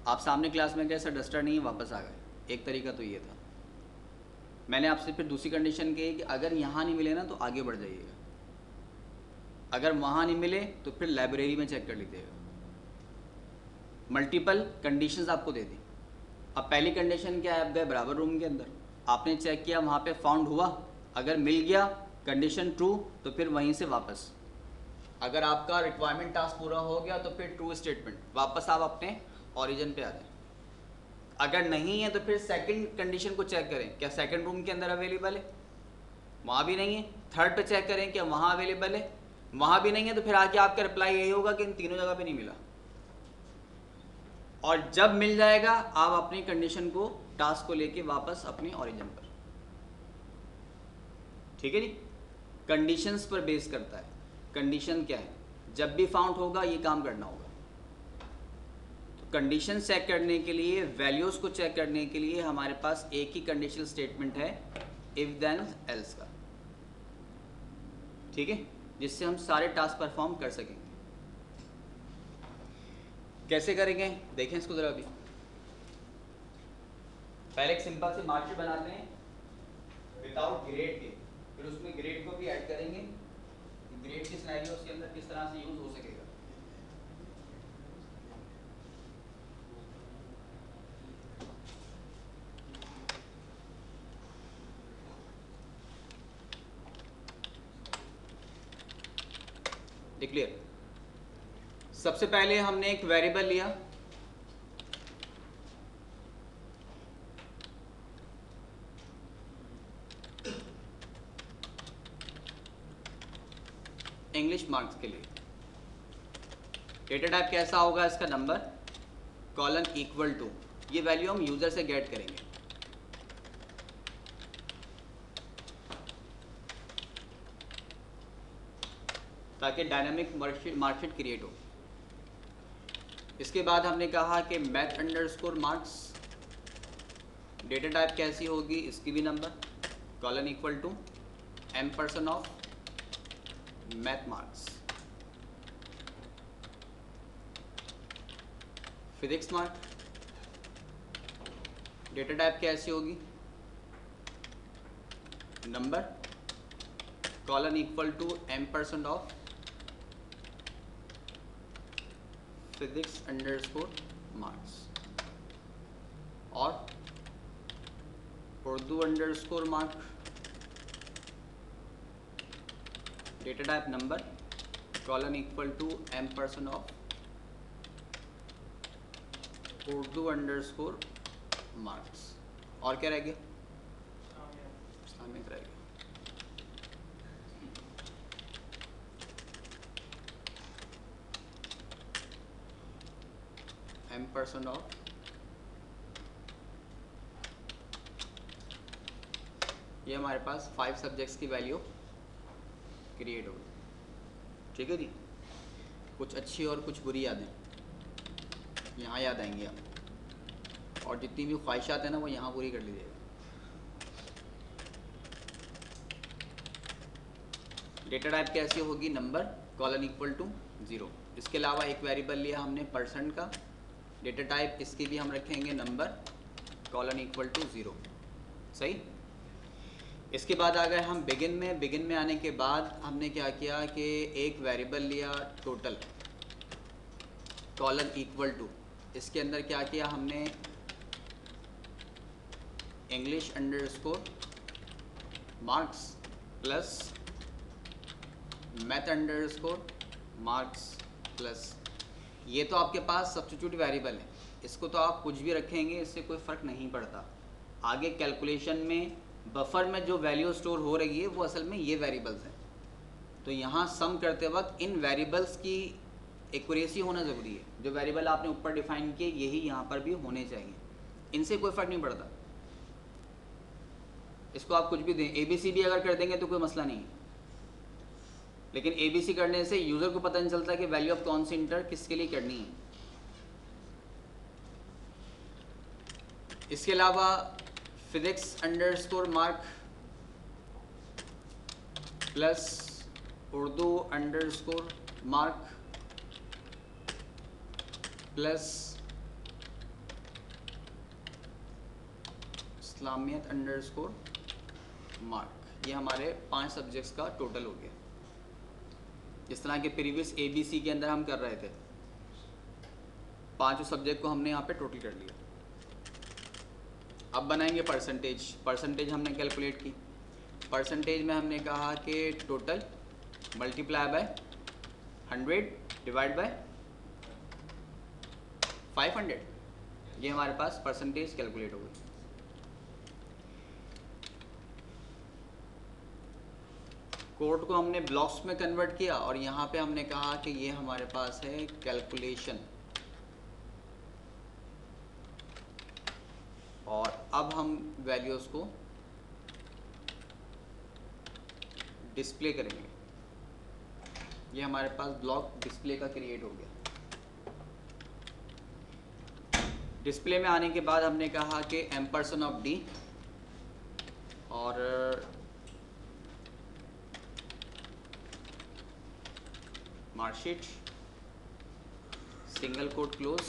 आप सामने क्लास में गए, सर डस्टर नहीं है, वापस आ गए। एक तरीका तो ये था। मैंने आपसे फिर दूसरी कंडीशन कही कि अगर यहाँ नहीं मिले ना तो आगे बढ़ जाइएगा, अगर वहाँ नहीं मिले तो फिर लाइब्रेरी में चेक कर लीजिएगा। मल्टीपल कंडीशंस आपको दे दी। अब पहली कंडीशन क्या है? आप गए बराबर रूम के अंदर, आपने चेक किया, वहाँ पे फाउंड हुआ, अगर मिल गया कंडीशन ट्रू तो फिर वहीं से वापस। अगर आपका रिक्वायरमेंट टास्क पूरा हो गया तो फिर ट्रू स्टेटमेंट, वापस आप अपने ओरिजिन पे आ जाए। अगर नहीं है तो फिर सेकंड कंडीशन को चेक करें, क्या सेकंड रूम के अंदर अवेलेबल है? वहाँ भी नहीं है। थर्ड पे चेक करें क्या वहाँ अवेलेबल है? वहाँ भी नहीं है तो फिर आके आपका रिप्लाई यही होगा कि इन तीनों जगह पे नहीं मिला। और जब मिल जाएगा आप अपनी कंडीशन को, टास्क को लेके वापस अपने ओरिजिन पर। ठीक है जी। कंडीशंस पर बेस करता है। कंडीशन क्या है? जब भी फाउंड होगा ये काम करना होगा। तो कंडीशन चेक करने के लिए, वैल्यूज को चेक करने के लिए हमारे पास एक ही कंडीशनल स्टेटमेंट है, इफ देन एल्स का। ठीक है, जिससे हम सारे टास्क परफॉर्म कर सकेंगे। कैसे करेंगे देखें इसको जरा। अभी पहले एक सिंपल से मार्कशीट बनाते हैं विदाउट ग्रेड के। फिर उसमें ग्रेड को भी ऐड करेंगे, ग्रेड की सिनेरियो उसके अंदर किस तरह से यूज हो सकेगा। डिक्लेयर, सबसे पहले हमने एक वेरिएबल लिया, इंग्लिश मार्क्स के लिए। डेटा टाइप कैसा होगा इसका, नंबर कॉलन इक्वल टू, ये वैल्यू हम यूजर से गेट करेंगे। ताकि डायनामिक मार्कशीट क्रिएट हो। इसके बाद हमने कहा कि math underscore marks, data type कैसी होगी, इसकी भी number colon equal to M% of math marks. Physics mark, data type कैसी होगी, number colon equal to M% of physics underscore marks. और Urdu underscore mark, data type number colon equal to M% of Urdu underscore marks. और क्या रह गया, Islamic रह गया। M% of ये हमारे पास 5 सब्जेक्ट्स की वैल्यू क्रिएट होगी। ठीक है जी, कुछ अच्छी और कुछ बुरी यादें यहाँ याद आएंगी आप, और जितनी भी ख्वाहिशात हैं ना वो यहाँ पूरी कर लीजिएगा। डेटा टाइप कैसी होगी, नंबर कॉलन इक्वल टू 0। इसके अलावा एक वेरिएबल लिया हमने परसेंट का, डेटा टाइप इसकी भी हम रखेंगे नंबर कॉलन इक्वल टू 0। सही। इसके बाद आ गए हम बिगिन में। बिगिन में आने के बाद हमने क्या किया कि एक वेरिएबल लिया टोटल कॉलन इक्वल टू, इसके अंदर क्या किया हमने, English underscore marks plus math underscore marks plus, ये तो आपके पास सब्स्टिट्यूट वेरिएबल है, इसको तो आप कुछ भी रखेंगे, इससे कोई फ़र्क नहीं पड़ता। आगे कैलकुलेशन में बफर में जो वैल्यू स्टोर हो रही है वो असल में ये वेरिएबल्स हैं। तो यहाँ सम करते वक्त इन वेरिएबल्स की एक्यूरेसी होना ज़रूरी है। जो वेरिएबल आपने ऊपर डिफाइन किए यही यहाँ पर भी होने चाहिए, इनसे कोई फ़र्क नहीं पड़ता। इसको आप कुछ भी दें, ABC भी अगर कर देंगे तो कोई मसला नहीं है, लेकिन ABC करने से यूज़र को पता नहीं चलता कि वैल्यू ऑफ कौन सी इंटर किसके लिए करनी है। इसके अलावा physics underscore mark plus Urdu underscore mark plus Islamiyat underscore mark, ये हमारे 5 सब्जेक्ट्स का टोटल हो गया। जिस तरह के प्रीवियस ABC के अंदर हम कर रहे थे, 5 सब्जेक्ट को हमने यहाँ पे टोटल कर लिया। अब बनाएंगे परसेंटेज। परसेंटेज हमने कैलकुलेट की, परसेंटेज में हमने कहा कि total multiply by 100 divide by 500, ये हमारे पास परसेंटेज कैलकुलेट हो गई। कोड को हमने ब्लॉक्स में कन्वर्ट किया और यहाँ पे हमने कहा कि ये हमारे पास है कैलकुलेशन। और अब हम वैल्यूज़ को डिस्प्ले करेंगे। ये हमारे पास ब्लॉक डिस्प्ले का क्रिएट हो गया। डिस्प्ले में आने के बाद हमने कहा कि M% ऑफ D और marksheet single quote close,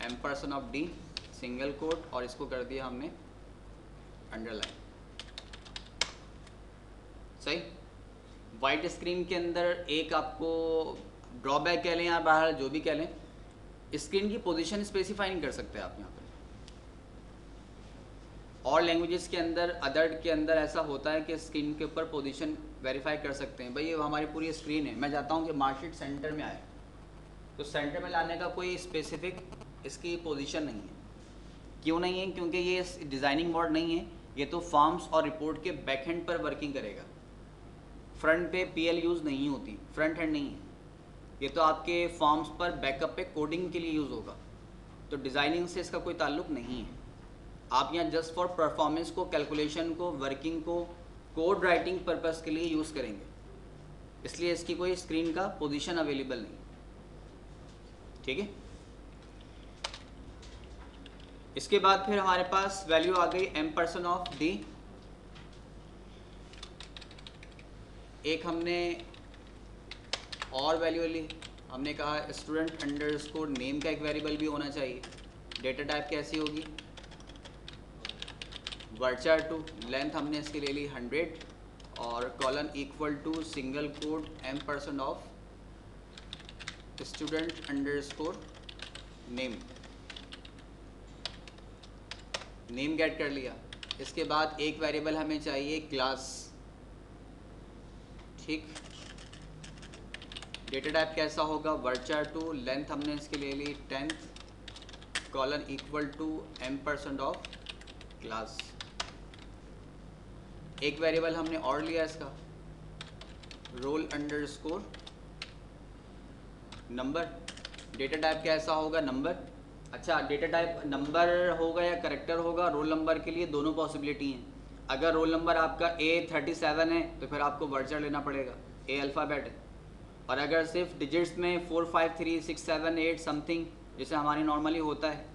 M% of D single quote, और इसको कर दिया हमने अंडरलाइन। सही। वाइट स्क्रीन के अंदर एक आपको ड्रॉबैक कह लें या बाहर जो भी कह लें, स्क्रीन की पोजीशन स्पेसिफाई नहीं कर सकते आप यहाँ पर। और लैंग्वेजेस के अंदर, अदर के अंदर ऐसा होता है कि स्क्रीन के ऊपर पोजीशन वेरीफाई कर सकते हैं। भाई ये हमारी पूरी स्क्रीन है, मैं चाहता हूँ कि मार्कशीट सेंटर में आए, तो सेंटर में लाने का कोई स्पेसिफिक इसकी पोजीशन नहीं है। क्यों नहीं है? क्योंकि ये डिज़ाइनिंग मोड नहीं है, ये तो फॉर्म्स और रिपोर्ट के बैक हैंड पर वर्किंग करेगा। फ्रंट पे पीएल यूज़ नहीं होती, फ्रंट हैंड नहीं है, ये तो आपके फॉर्म्स पर बैकअप पे कोडिंग के लिए यूज़ होगा। तो डिज़ाइनिंग से इसका कोई ताल्लुक नहीं है। आप यहाँ जस्ट फॉर परफॉर्मेंस को, कैलकुलेशन को, वर्किंग को, कोड राइटिंग पर्पस के लिए यूज़ करेंगे, इसलिए इसकी कोई स्क्रीन का पोजीशन अवेलेबल नहीं। ठीक है। इसके बाद फिर हमारे पास वैल्यू आ गई एम्परसेंट ऑफ डी। एक हमने और वैल्यू ली, हमने कहा स्टूडेंट अंडरस्कोर नेम का एक वेरिएबल भी होना चाहिए। डेटा टाइप कैसी होगी? वर्चर टू, लेंथ हमने इसके ले ली 100 और colon equal to single quote ampersand of student underscore name. Name get कर लिया। इसके बाद एक वेरिएबल हमें चाहिए क्लास। ठीक। डेटा टाइप कैसा होगा? वर्चर टू, लेंथ हमने इसके ले ली 10 colon equal to ampersand of class. एक वेरिएबल हमने और लिया इसका, roll underscore number. Data type कैसा होगा? नंबर। अच्छा, डेटा टाइप नंबर होगा या करेक्टर होगा? रोल नंबर के लिए दोनों पॉसिबिलिटी हैं। अगर रोल नंबर आपका A37 है तो फिर आपको वर्चर लेना पड़ेगा, A अल्फ़ाबेट है। और अगर सिर्फ डिजिट्स में 4 5 3 6 7 8 समथिंग, जैसे हमारी नॉर्मली होता है,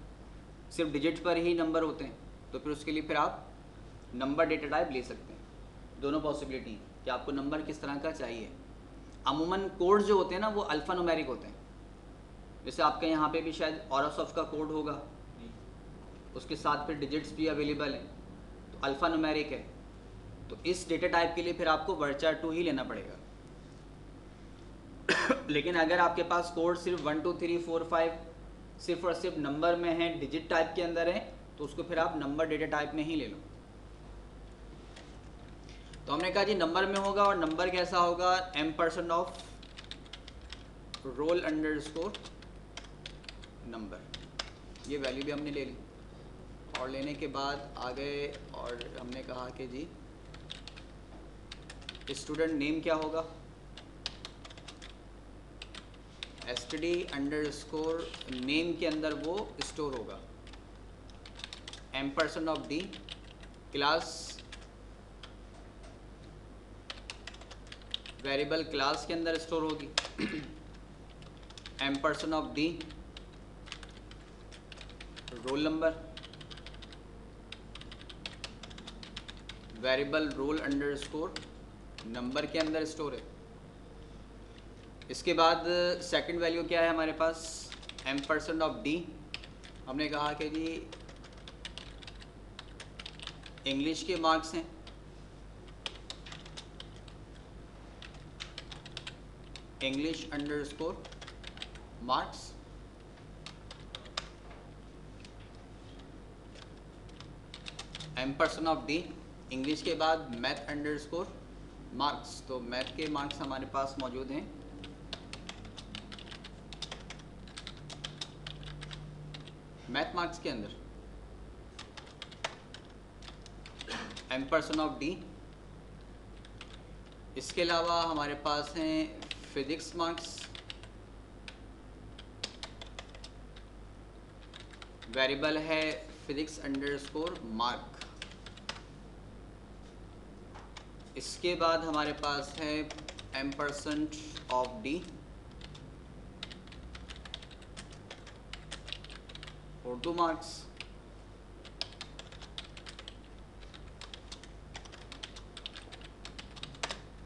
सिर्फ डिजिट पर ही नंबर होते हैं, तो फिर उसके लिए फिर आप नंबर डेटा टाइप ले सकते हैं। दोनों पॉसिबिलिटी हैं कि आपको नंबर किस तरह का चाहिए। अमूमन कोड जो होते हैं ना वो अल्फ़ा न्यूमेरिक होते हैं। जैसे आपके यहाँ पे भी शायद ऑरासॉफ्ट का कोड होगा, उसके साथ फिर डिजिट्स भी अवेलेबल हैं, तो अल्फ़ा न्यूमेरिक है। तो इस डेटा टाइप के लिए फिर आपको वर्चर 2 ही लेना पड़ेगा। लेकिन अगर आपके पास कोड सिर्फ 1 2 3 4 5 सिर्फ और सिर्फ नंबर में है, डिजिट टाइप के अंदर है, तो उसको फिर आप नंबर डेटा टाइप में ही ले लो। तो हमने कहा जी नंबर में होगा, और नंबर कैसा होगा? Ampersand of roll underscore number. ये वैल्यू भी हमने ले ली, और लेने के बाद आ गए और हमने कहा कि जी स्टूडेंट नेम क्या होगा? std अंडरस्कोर नेम के अंदर वो स्टोर होगा। Ampersand of D, class variable class के अंदर स्टोर होगी। Ampersand of D, roll number, variable roll underscore number के अंदर स्टोर है। इसके बाद सेकंड वैल्यू क्या है हमारे पास? Ampersand of D. हमने कहा कि जी इंग्लिश के मार्क्स हैं, English underscore marks. Ampersand of D, English के बाद मैथ अंडरस्कोर मार्क्स। तो मैथ के मार्क्स हमारे पास मौजूद हैं। मैथ मार्क्स के अंदर एम्परसेंट ऑफ डी। इसके अलावा हमारे पास हैं फिजिक्स मार्क्स, वेरिएबल है फिजिक्स अंडरस्कोर मार्क। इसके बाद हमारे पास है ampersand of D, Urdu marks.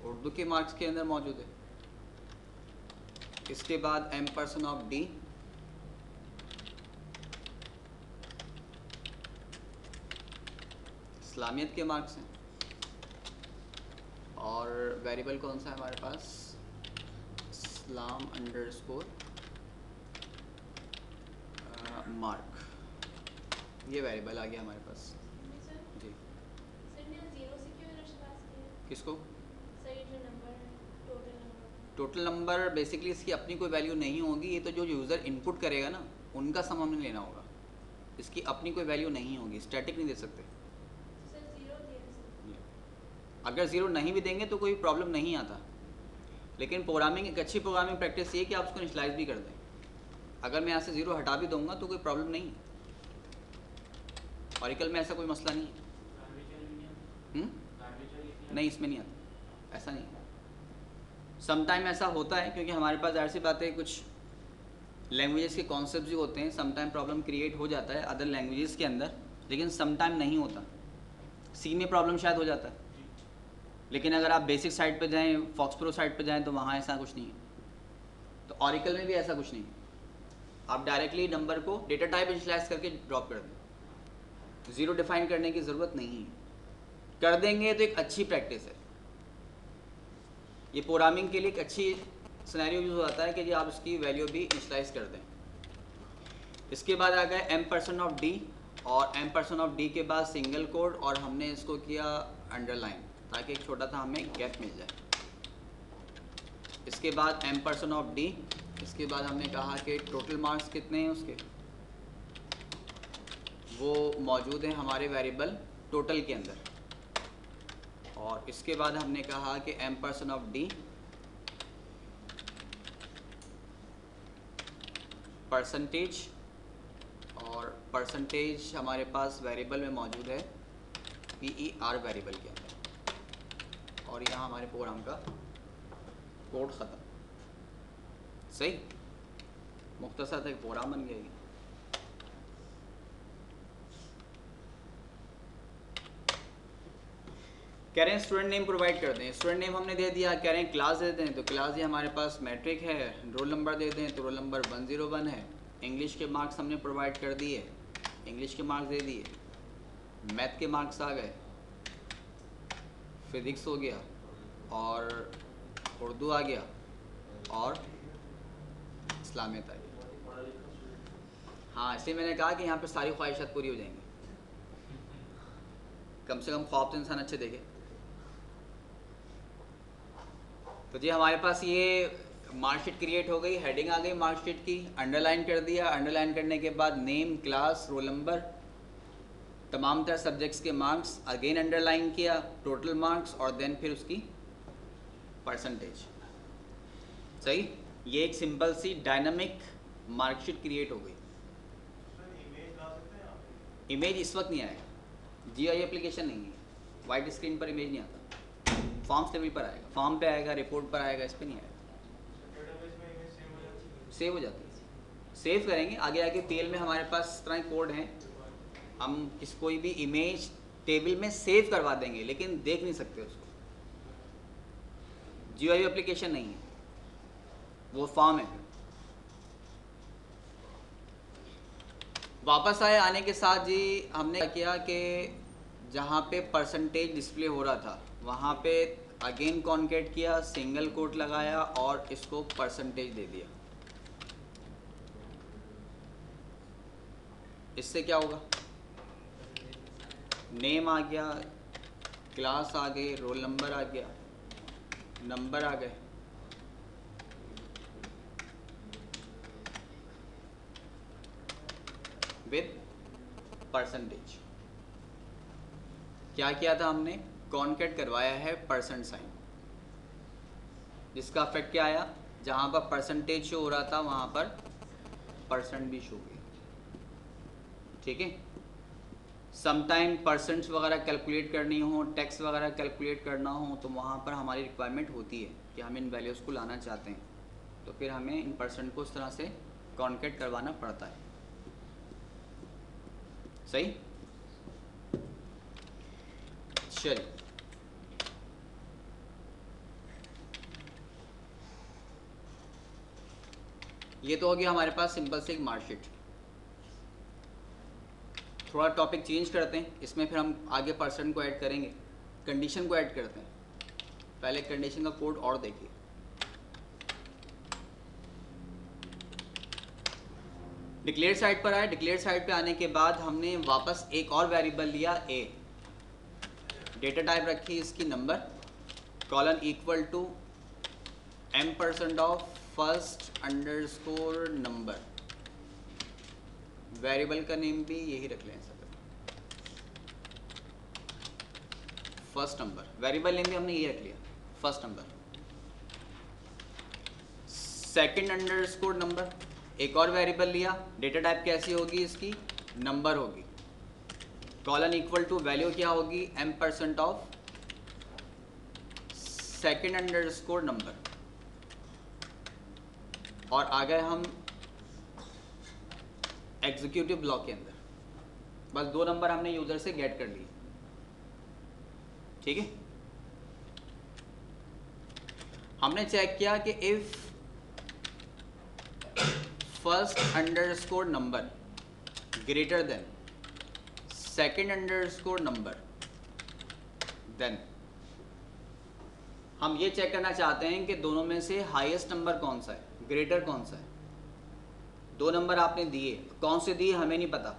Urdu के मार्क्स के अंदर मौजूद है। इसके बाद एम्परसेंट ऑफ डी, इस्लामियत के मार्क्स हैं। और वेरिएबल कौन सा है हमारे पास, इस्लाम अंडरस्कोर मार्क, ये वेरिएबल आ गया हमारे पास जी। किसको, टोटल नंबर बेसिकली इसकी अपनी कोई वैल्यू नहीं होगी, ये तो जो यूज़र इनपुट करेगा ना उनका सम हमें लेना होगा, इसकी अपनी कोई वैल्यू नहीं होगी, स्टैटिक नहीं दे सकते। अगर ज़ीरो नहीं भी देंगे तो कोई प्रॉब्लम नहीं आता, लेकिन प्रोग्रामिंग एक अच्छी प्रोग्रामिंग प्रैक्टिस ये है कि आप उसको इनिशियलाइज भी कर दें। अगर मैं यहाँ से ज़ीरो हटा भी दूंगा तो कोई प्रॉब्लम नहीं है, ऑरिकल में ऐसा कोई मसला नहीं है। नहीं, इसमें नहीं आता, ऐसा नहीं है। समटाइम ऐसा होता है क्योंकि हमारे पास ज़ाहिर सी बात है कुछ लैंग्वेजेस के कॉन्सेप्ट जो होते हैं, समटाइम प्रॉब्लम क्रिएट हो जाता है अदर लैंग्वेजेस के अंदर, लेकिन समटाइम नहीं होता। सी में प्रॉब्लम शायद हो जाता है, लेकिन अगर आप बेसिक साइट पे जाएं, फॉक्स प्रो साइट पे जाएं तो वहाँ ऐसा कुछ नहीं है। तो ऑरिकल में भी ऐसा कुछ नहीं है, आप डायरेक्टली नंबर को डेटा टाइप इनिशियलाइज करके ड्रॉप कर दें, ज़ीरो डिफाइन करने की ज़रूरत नहीं है। कर देंगे तो एक अच्छी प्रैक्टिस है, ये प्रोग्रामिंग के लिए एक अच्छी सिनेरियो यूज होता है कि जी आप इसकी वैल्यू भी इनिशियलाइज कर दें। इसके बाद आ गया m%d, और m%d के बाद सिंगल कोड, और हमने इसको किया अंडरलाइन ताकि एक छोटा सा हमें गैप मिल जाए। इसके बाद m%d, इसके बाद हमने कहा कि टोटल मार्क्स कितने हैं उसके, वो मौजूद हैं हमारे वेरिएबल टोटल के अंदर। और इसके बाद हमने कहा कि m%d परसेंटेज, और परसेंटेज हमारे पास वेरिएबल में मौजूद है PER वेरिएबल के अंदर, और यहाँ हमारे प्रोग्राम का कोड ख़त्म। सही, मुख्तसर एक प्रोग्राम बन गया। कह रहे हैं स्टूडेंट नेम प्रोवाइड कर दें, स्टूडेंट नेम हमने दे दिया। कह रहे हैं क्लास दे दें, तो क्लास ये हमारे पास मैट्रिक है। रोल नंबर दे दें तो रोल नंबर 101 है। इंग्लिश के मार्क्स हमने प्रोवाइड कर दिए, इंग्लिश के मार्क्स दे दिए। मैथ के मार्क्स आ गए, फिज़िक्स हो गया, और उर्दू आ गया, और इस्लामियत आ गया। हाँ, इसलिए मैंने कहा कि यहाँ पे सारी ख्वाहिशात पूरी हो जाएंगी, कम से कम ख्वाब तो इंसान अच्छे देखे। तो जी हमारे पास ये मार्कशीट क्रिएट हो गई, हेडिंग आ गई मार्कशीट की, अंडरलाइन कर दिया। अंडरलाइन करने के बाद नेम, क्लास, रोल नंबर, तमाम तरह सब्जेक्ट्स के मार्क्स अगेन अंडरलाइन किया, टोटल मार्क्स, और देन फिर उसकी परसेंटेज। सही, ये एक सिंपल सी डायनामिक मार्कशीट क्रिएट हो गई। इमेज इस वक्त नहीं आएगा, GUI एप्लीकेशन नहीं है, वाइट स्क्रीन पर इमेज नहीं आता, फॉर्म्स लेवल पर आएगा, फॉर्म पे आएगा, रिपोर्ट पर आएगा, इस पर नहीं आएगा। सेव हो जाती है, सेव करेंगे आगे आगे। तेल में हमारे पास इस तरह कोड हैं, हम कोई भी इमेज टेबल में सेव करवा देंगे, लेकिन देख नहीं सकते उसको। GUI एप्लीकेशन नहीं है, वो फॉर्म है। वापस आए, आने के साथ जी हमने किया कि जहाँ पे परसेंटेज डिस्प्ले हो रहा था वहाँ पे अगेन कॉन्केट किया, सिंगल कोट लगाया, और इसको परसेंटेज दे दिया। इससे क्या होगा, नेम आ गया, क्लास आ गई, रोल नंबर आ गया, नंबर आ गए, विद परसेंटेज। क्या किया था हमने, कॉन्केट करवाया है परसेंट साइन, जिसका इफेक्ट क्या आया, जहाँ पर परसेंटेज शो हो रहा था वहाँ पर परसेंट भी शो हुई। ठीक है, समटाइम परसेंट्स वगैरह कैलकुलेट करनी हो, टैक्स वगैरह कैलकुलेट करना हो, तो वहाँ पर हमारी रिक्वायरमेंट होती है कि हम इन वैल्यूज़ को लाना चाहते हैं, तो फिर हमें इन परसेंट को इस तरह से कॉन्केट करवाना पड़ता है। सही, चलिए ये तो हो गया हमारे पास सिंपल से एक मार्कशीट। थोड़ा टॉपिक चेंज करते हैं, इसमें फिर हम आगे परसेंट को ऐड करेंगे, कंडीशन को ऐड करते हैं। पहले कंडीशन का कोड और देखिए। डिक्लेयर साइड पर आए, डिक्लेयर साइड पे आने के बाद हमने वापस एक और वेरिएबल लिया a, डेटा टाइप रखी इसकी number, colon equal to m% of first underscore number, variable का नेम भी यही रख लें सब, फर्स्ट नंबर, वेरिएबल नेम भी हमने ये रख लिया first number. Second underscore number, एक और वेरिएबल लिया, डेटा टाइप कैसी होगी इसकी, नंबर होगी, कॉलन इक्वल टू वैल्यू क्या होगी, m% of second underscore number, और आ गए हम एग्जीक्यूटिव ब्लॉक के अंदर। बस 2 नंबर हमने यूजर से गेट कर लिए, ठीक है। हमने चेक किया कि if first underscore number greater than second underscore number, then हम ये चेक करना चाहते हैं कि दोनों में से हाईएस्ट नंबर कौन सा है, ग्रेटर कौन सा है। 2 नंबर आपने दिए, कौन से दिए हमें नहीं पता,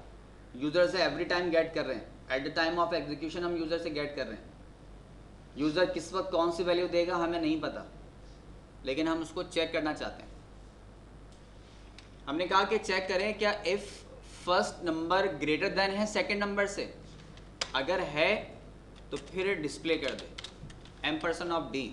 यूजर से एवरी टाइम गेट कर रहे हैं, at the time of execution हम यूजर से गेट कर रहे हैं। यूजर किस वक्त कौन सी वैल्यू देगा हमें नहीं पता, लेकिन हम उसको चेक करना चाहते हैं। हमने कहा कि चेक करें क्या if first number greater than है सेकंड नंबर से, अगर है तो फिर डिस्प्ले कर दे m% of d,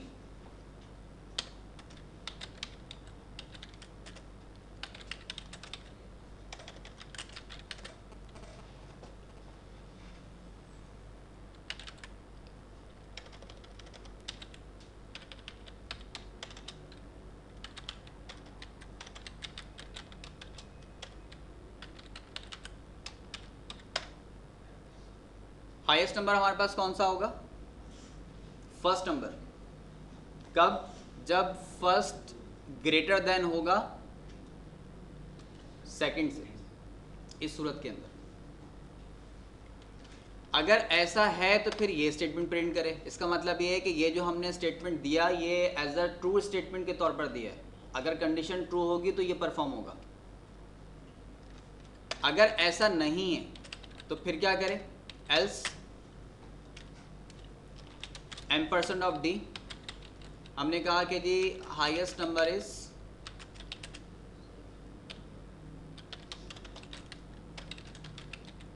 highest number हमारे पास कौन सा होगा, फर्स्ट नंबर। कब, जब फर्स्ट ग्रेटर देन होगा सेकंड से, इस सूरत के अंदर। अगर ऐसा है तो फिर ये स्टेटमेंट प्रिंट करे। इसका मतलब ये है कि ये जो हमने स्टेटमेंट दिया ये एज अ ट्रू स्टेटमेंट के तौर पर दिया है, अगर कंडीशन ट्रू होगी तो ये परफॉर्म होगा। अगर ऐसा नहीं है तो फिर क्या करें, एल्स m% ऑफ d, हमने कहा कि जी highest number is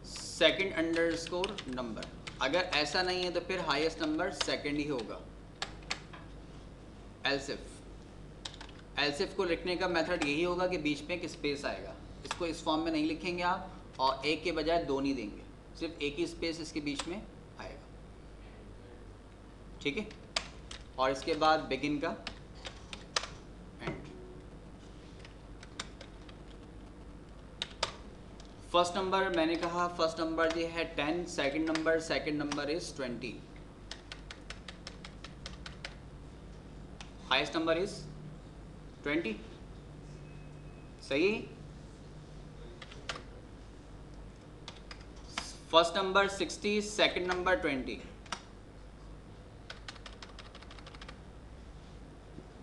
second underscore number. अगर ऐसा नहीं है तो फिर हाईएस्ट नंबर सेकंड ही होगा। एल्सिफ को लिखने का मेथड यही होगा कि बीच में एक स्पेस आएगा, इसको इस फॉर्म में नहीं लिखेंगे आप, और एक के बजाय 2 नहीं देंगे, सिर्फ एक ही स्पेस इसके बीच में आएगा, ठीक है। और इसके बाद बिगिन का एंड। फर्स्ट नंबर मैंने कहा फर्स्ट नंबर ये है 10, second number is 20, highest number is 20, सही। First number 60, second number 20,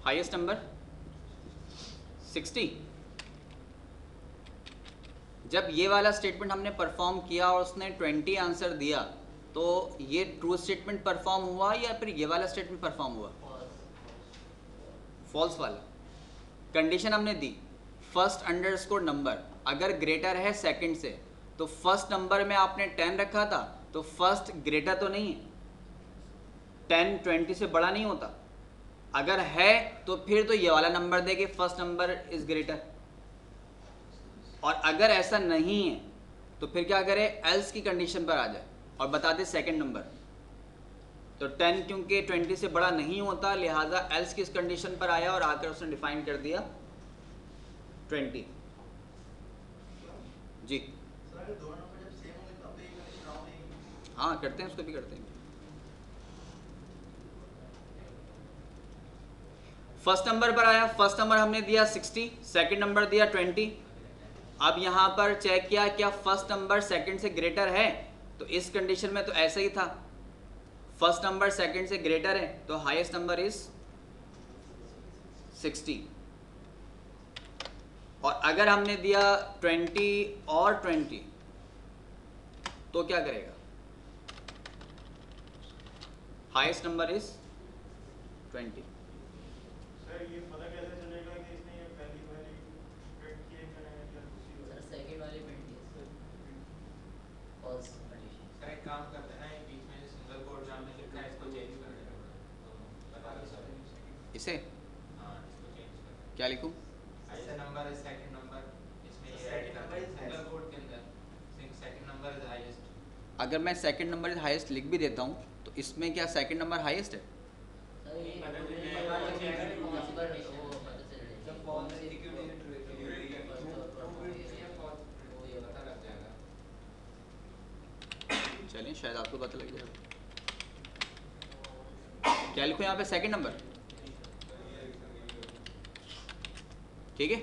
highest number 60। जब ये वाला स्टेटमेंट हमने परफॉर्म किया और उसने 20 आंसर दिया, तो ये ट्रू स्टेटमेंट परफॉर्म हुआ या फिर ये वाला स्टेटमेंट परफॉर्म हुआ, फॉल्स वाला। कंडीशन हमने दी फर्स्ट अंडरस्कोर नंबर अगर ग्रेटर है सेकंड से, तो फर्स्ट नंबर में आपने 10 रखा था, तो फर्स्ट ग्रेटर तो नहीं है, 10 20 से बड़ा नहीं होता। अगर है तो फिर तो ये वाला नंबर दे कि फर्स्ट नंबर इज ग्रेटर, और अगर ऐसा नहीं है तो फिर क्या करे, एल्स की कंडीशन पर आ जाए और बता दे सेकंड नंबर। तो 10 क्योंकि 20 से बड़ा नहीं होता, लिहाजा एल्स किस कंडीशन पर आया और आकर उसने डिफाइन कर दिया 20। जी हाँ करते हैं, उसको भी करते हैं। फर्स्ट नंबर पर आया, फर्स्ट नंबर हमने दिया 60, सेकंड नंबर दिया 20। अब यहाँ पर चेक किया क्या फर्स्ट नंबर सेकंड से ग्रेटर है, तो इस कंडीशन में तो ऐसा ही था, फर्स्ट नंबर सेकंड से ग्रेटर है तो हाईएस्ट नंबर इज 60। और अगर हमने दिया 20 और 20 तो क्या करेगा? Highest number is 20। सर ये पता कैसे चलेगा कि इसने ये पहली वाली प्रिंट की है या दूसरी वाली? सर सेकंड वाली प्रिंट की है फॉल्स कंडीशन। सर एक काम करते हैं ना, ये बीच में सिंगल कोड जो हमने लिखा है इसको चेंज कर देना पड़ेगा, तो बता दो सर। इसे हाँ, इसको चेंज कर दें। क्या लिखूं? ऐसा नंबर है सेकंड नंबर, इसमें ये second number is single code के अंदर सेकंड नंबर इज हाईएस्ट। अगर मैं सेकंड नंबर इज हाईएस्ट लिख भी देता हूं तो इसमें क्या सेकंड नंबर हाईएस्ट है? सर ये पता चल पॉसिबल जाएगा, नहीं, चेंज वो पता चल जाएगा। जब कौन सी ये पता लग जाएगा। चलिए शायद आपको पता लग जाएगा। क्या लिखूं यहाँ पे? सेकंड नंबर, ठीक है।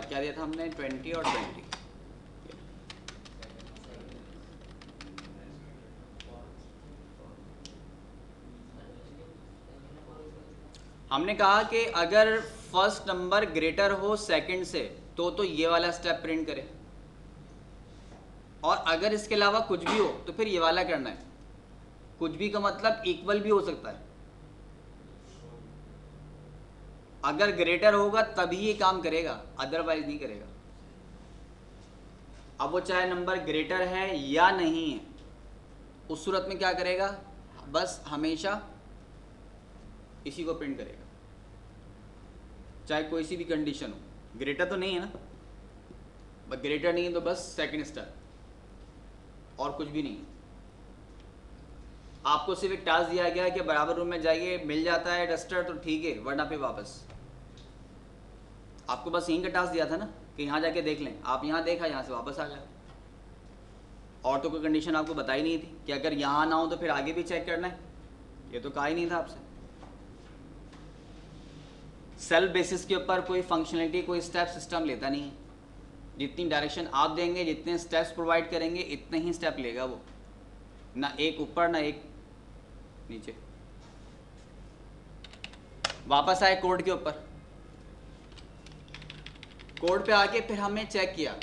क्या दिया था हमने? 20 और 20। हमने कहा कि अगर फर्स्ट नंबर ग्रेटर हो सेकंड से तो ये वाला स्टेप प्रिंट करें, और अगर इसके अलावा कुछ भी हो तो फिर ये वाला करना है। कुछ भी का मतलब इक्वल भी हो सकता है। अगर ग्रेटर होगा तभी ये काम करेगा, अदरवाइज नहीं करेगा। अब वो चाहे नंबर ग्रेटर है या नहीं है, उस सूरत में क्या करेगा? बस हमेशा इसी को प्रिंट करेगा, चाहे कोई सी भी कंडीशन हो। ग्रेटर तो नहीं है ना, बट ग्रेटर नहीं है तो बस सेकंड स्टेप और कुछ भी नहीं है। आपको सिर्फ एक टास्क दिया गया कि बराबर रूम में जाइए, मिल जाता है डस्टर तो ठीक है, वरना फिर वापस। आपको बस यहीं का टास्क दिया था ना कि यहाँ जाके देख लें। आप यहाँ देखा, यहाँ से वापस आ गए। और तो कोई कंडीशन आपको बताई नहीं थी कि अगर यहाँ ना हो तो फिर आगे भी चेक करना है, ये तो कहा ही नहीं था आपसे। सेल्फ बेसिस के ऊपर कोई फंक्शनलिटी, कोई स्टेप सिस्टम लेता नहीं है। जितनी डायरेक्शन आप देंगे, जितने स्टेप्स प्रोवाइड करेंगे, इतने ही स्टेप लेगा वो, ना एक ऊपर ना एक नीचे। वापस आए कोड के ऊपर। कोड पे आके फिर हमने चेक किया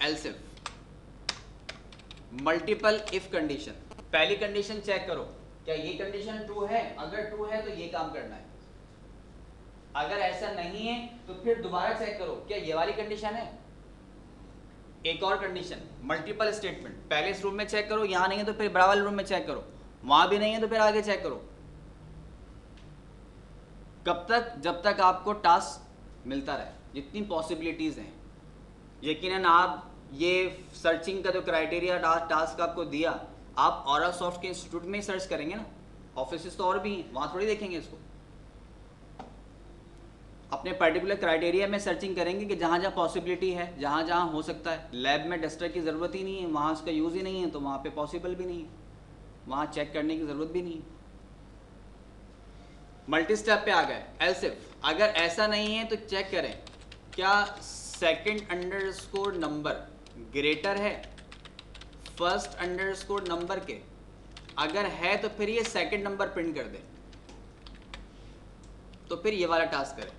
else if, multiple if condition. पहली कंडीशन चेक करो, क्या ये कंडीशन ट्रू है? अगर ट्रू है तो ये काम करना है। अगर ऐसा नहीं है तो फिर दोबारा चेक करो, क्या ये वाली कंडीशन है? एक और कंडीशन, मल्टीपल स्टेटमेंट। पहले इस रूम में चेक करो, यहां नहीं है तो फिर बड़ा वाले रूम में चेक करो, वहां भी नहीं है तो फिर आगे चेक करो। कब तक? जब तक आपको टास्क मिलता रहे, जितनी पॉसिबिलिटीज हैं। यकीनन आप ये सर्चिंग का जो क्राइटेरिया टास्क आपको दिया, आप ऑरा सॉफ्ट के इंस्टीट्यूट में ही सर्च करेंगे ना, ऑफिस तो और भी हैं, वहां थोड़ी देखेंगे इसको। अपने पर्टिकुलर क्राइटेरिया में सर्चिंग करेंगे कि जहाँ जहाँ पॉसिबिलिटी है, जहाँ जहाँ हो सकता है। लैब में डस्टर की ज़रूरत ही नहीं है, वहाँ उसका यूज़ ही नहीं है, तो वहाँ पे पॉसिबल भी नहीं है, वहाँ चेक करने की ज़रूरत भी नहीं है। मल्टी स्टेप पे आ गए। एल्स इफ, अगर ऐसा नहीं है तो चेक करें क्या सेकंड अंडरस्कोर नंबर ग्रेटर है फर्स्ट अंडरस्कोर नंबर के। अगर है तो फिर ये सेकंड नंबर प्रिंट कर दे, तो फिर ये वाला टास्क करें।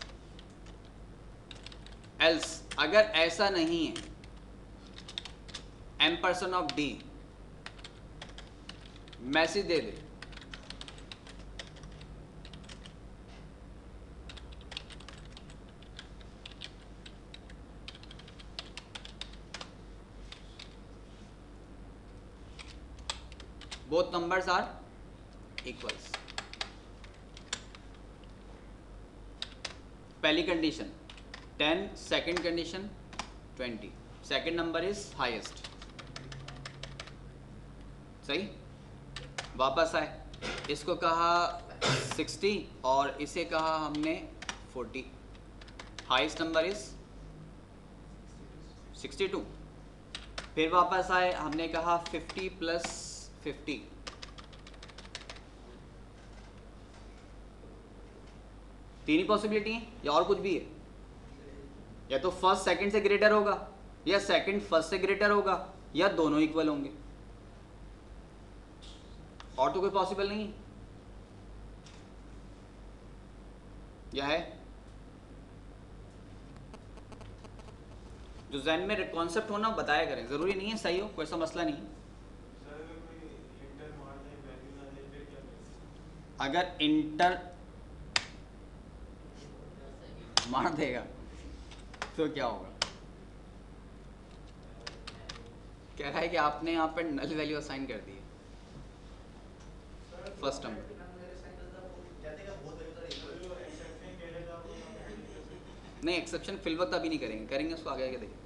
एल्स अगर ऐसा नहीं है, एम्परसन ऑफ डी मैसेज दे दे, both numbers are equals। पहली condition 10, second condition 20, second number is highest. सही। वापस आए, इसको कहा 60 और इसे कहा हमने 40। Highest number is 62। फिर वापस आए, हमने कहा 50 प्लस 50। तीन ही पॉसिबिलिटी है या और कुछ भी है? या तो फर्स्ट सेकंड से ग्रेटर होगा या सेकंड फर्स्ट से ग्रेटर होगा या दोनों इक्वल होंगे, और तो कोई पॉसिबल नहीं है। यह है जो जहन में कॉन्सेप्ट होना बताया करें, जरूरी नहीं है सही हो, कोई ऐसा मसला नहीं है। सर अगर कोई इंटर मार दे वैल्यू ना दे फिर क्या करें? अगर इंटर मार देगा तो क्या होगा? कह रहा है कि आपने यहाँ पर नल वैल्यू असाइन कर दी है फर्स्ट टर्म। नहीं, एक्सेप्शन फिल वक्त अभी नहीं करेंगे, करेंगे उसको आगे आगे देखिए।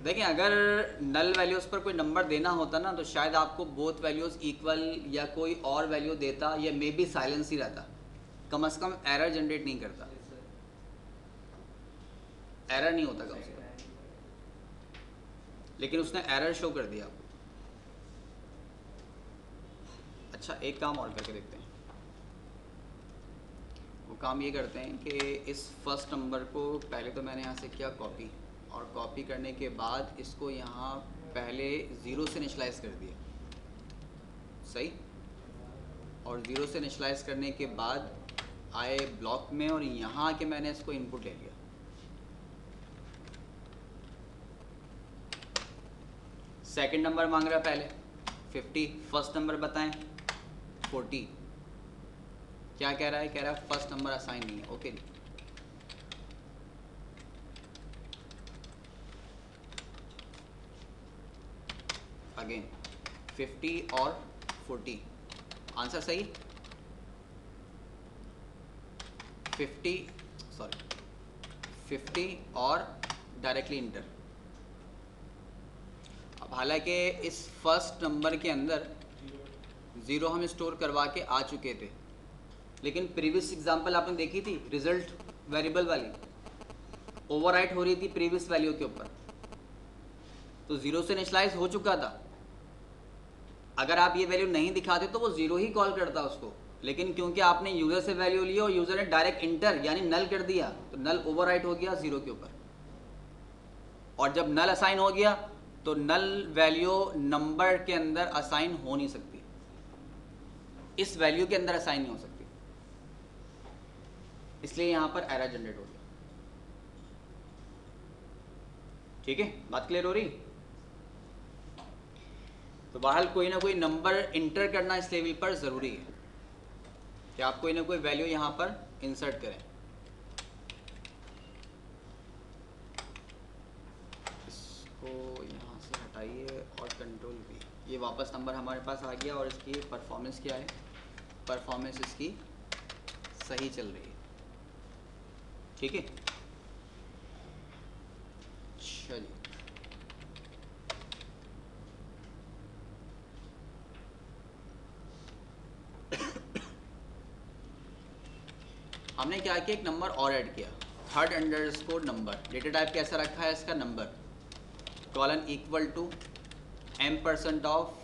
देखिए अगर नल वैल्यूज पर कोई नंबर देना होता ना तो शायद आपको बोथ वैल्यूज इक्वल या कोई और वैल्यू देता, या मे बी साइलेंस ही रहता, कम से कम एरर जनरेट नहीं करता, एरर नहीं होता कम से कम, लेकिन उसने एरर शो कर दिया आपको। अच्छा एक काम और करके देखते हैं, वो काम ये करते हैं कि इस फर्स्ट नंबर को पहले तो मैंने यहाँ से किया कॉपी, और कॉपी करने के बाद इसको यहाँ पहले 0 से इनिशियलाइज कर दिया, सही, और 0 से इनिशियलाइज करने के बाद आए ब्लॉक में और यहाँ आके मैंने इसको इनपुट ले लिया। सेकंड नंबर मांग रहा है पहले 50, फर्स्ट नंबर बताएं 40। क्या कह रहा है? कह रहा है फर्स्ट नंबर असाइन नहीं है। ओके अगेन 50 और 40, आंसर सही, 50 और डायरेक्टली इंटर। अब हालांकि इस फर्स्ट नंबर के अंदर 0 हम स्टोर करवा के आ चुके थे, लेकिन प्रीवियस एग्जांपल आपने देखी थी, रिजल्ट वेरिएबल वाली ओवरराइट हो रही थी प्रीवियस वैल्यू के ऊपर, तो 0 से इनिशियलाइज हो चुका था। अगर आप ये वैल्यू नहीं दिखाते तो वो 0 ही कॉल करता उसको, लेकिन क्योंकि आपने यूजर से वैल्यू ली और यूजर ने डायरेक्ट इंटर यानी नल कर दिया, तो नल ओवरराइट हो गया 0 के ऊपर, और जब नल असाइन हो गया तो नल वैल्यू नंबर के अंदर असाइन हो नहीं सकती, इस वैल्यू के अंदर असाइन नहीं हो सकती, इसलिए यहां पर एरर जनरेट हो गया। ठीक है, बात क्लियर हो रही? तो बहरहाल कोई ना कोई नंबर इंटर करना इस लेवल पर जरूरी है कि आप कोई ना कोई वैल्यू यहां पर इंसर्ट करें। इसको यहां से हटाइए और कंट्रोल V, ये वापस नंबर हमारे पास आ गया, और इसकी परफॉर्मेंस क्या है? परफॉर्मेंस इसकी सही चल रही है। ठीक है, चलिए हमने क्या किया, एक नंबर और ऐड किया, third underscore number. Data type कैसा रखा है इसका? Number, colon equal to m% of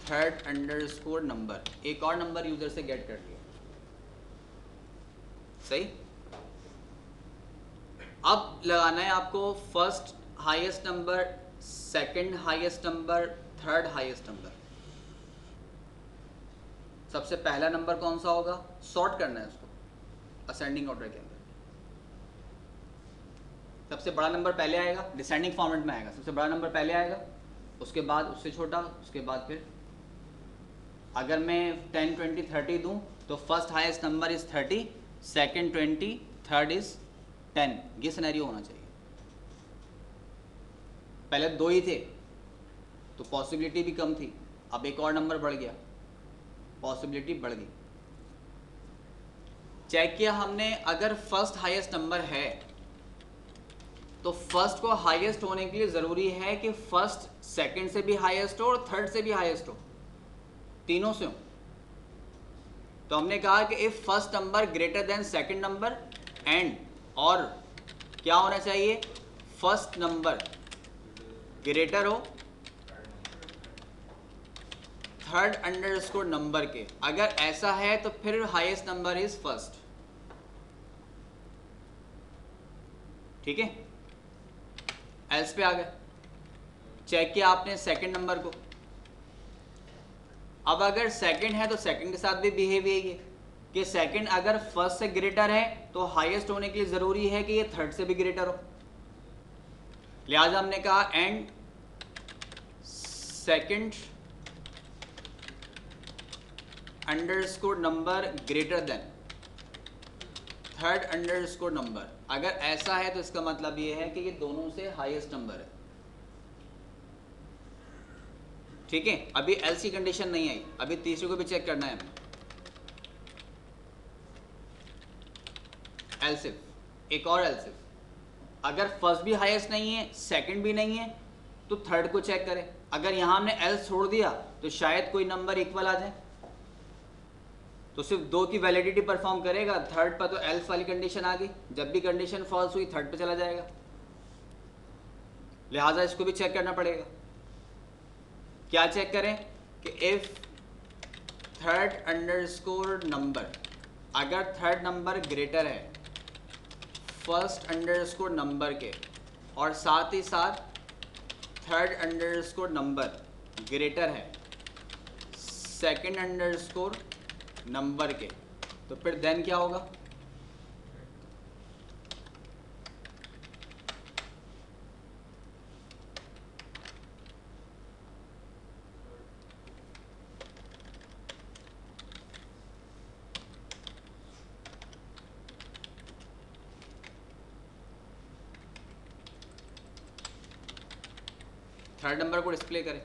third underscore number. एक और नंबर यूजर से गेट कर लिया, सही। अब लगाना है आपको first highest number, second highest number, third highest number. सबसे पहला नंबर कौन सा होगा? सॉर्ट करना है उसको असेंडिंग ऑर्डर के अंदर। सबसे बड़ा नंबर पहले आएगा, डिसेंडिंग फॉर्मेट में आएगा, सबसे बड़ा नंबर पहले आएगा, उसके बाद उससे छोटा, उसके बाद फिर अगर मैं 10, 20, 30 दूं तो first highest number is 30, second 20, third is 10। ये सिनेरियो होना चाहिए। पहले 2 ही थे तो पॉसिबिलिटी भी कम थी, अब एक और नंबर बढ़ गया, पॉसिबिलिटी बढ़ गई। चेक किया हमने, अगर फर्स्ट हाईएस्ट नंबर है तो फर्स्ट को हाईएस्ट होने के लिए जरूरी है कि फर्स्ट सेकंड से भी हाईएस्ट हो और थर्ड से भी हाईएस्ट हो, तीनों से हो। तो हमने कहा कि if first number greater than second number and, और क्या होना चाहिए? फर्स्ट नंबर ग्रेटर हो थर्ड अंडरस्कोर नंबर के। अगर ऐसा है तो फिर हाईएस्ट नंबर इज फर्स्ट। ठीक है, एल्स पे आ गए, चेक किया आपने सेकंड नंबर को। अब अगर सेकंड है तो सेकंड के साथ भी बिहेव यही है कि सेकंड अगर फर्स्ट से ग्रेटर है तो हाईएस्ट होने के लिए जरूरी है कि ये थर्ड से भी ग्रेटर हो। लिहाजा हमने कहा and second underscore number greater then third underscore number. अगर ऐसा है तो इसका मतलब ये है कि ये दोनों से हाईएस्ट नंबर है। ठीक है, अभी एल्स की कंडीशन नहीं आई, अभी तीसरे को भी चेक करना है हमें। एल्सिफ, एक और एल्सिफ, अगर फर्स्ट भी हाईएस्ट नहीं है सेकंड भी नहीं है तो थर्ड को चेक करें। अगर यहां हमने एल्स छोड़ दिया तो शायद कोई नंबर इक्वल आ जाए, तो सिर्फ दो की वैलिडिटी परफॉर्म करेगा। थर्ड पर तो एल्स वाली कंडीशन आ गई, जब भी कंडीशन फॉल्स हुई थर्ड पे चला जाएगा। लिहाजा इसको भी चेक करना पड़ेगा। क्या चेक करें कि इफ थर्ड अंडरस्कोर नंबर, अगर थर्ड नंबर ग्रेटर है फर्स्ट अंडरस्कोर नंबर के और साथ ही साथ थर्ड अंडरस्कोर नंबर ग्रेटर है सेकंड अंडरस्कोर नंबर के, तो फिर देन क्या होगा? थर्ड नंबर को डिस्प्ले करें।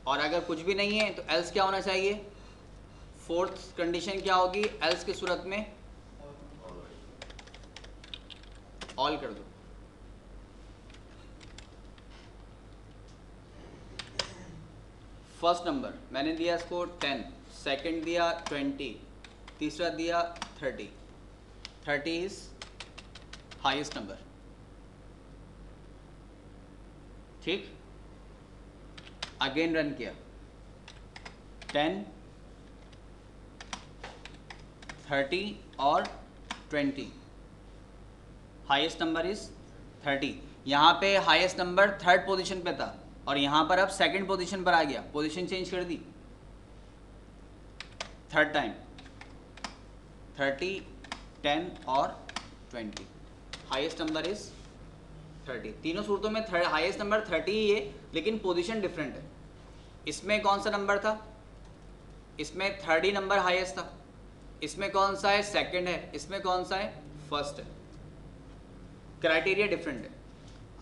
और अगर कुछ भी नहीं है तो एल्स क्या होना चाहिए? फोर्थ कंडीशन क्या होगी एल्स की सूरत में? ऑल कर दो। फर्स्ट नंबर मैंने दिया इसको 10, सेकंड दिया 20, तीसरा दिया 30। 30 इज हाईएस्ट नंबर। ठीक, अगेन रन किया 10, 30 और 20, हाईएस्ट नंबर इज 30। यहाँ पे हाईएस्ट नंबर थर्ड पोजीशन पे था और यहाँ पर अब सेकंड पोजीशन पर आ गया, पोजीशन चेंज कर दी थर्ड टाइम। 30, 10 और 20, हाईएस्ट नंबर इज 30। तीनों सूरतों में हाईएस्ट नंबर 30 ही है, लेकिन पोजीशन डिफरेंट है। इसमें कौन सा नंबर था? इसमें 30 नंबर हाईएस्ट था। इसमें कौन सा है? सेकंड है। इसमें कौन सा है? फर्स्ट है। क्राइटेरिया डिफरेंट है।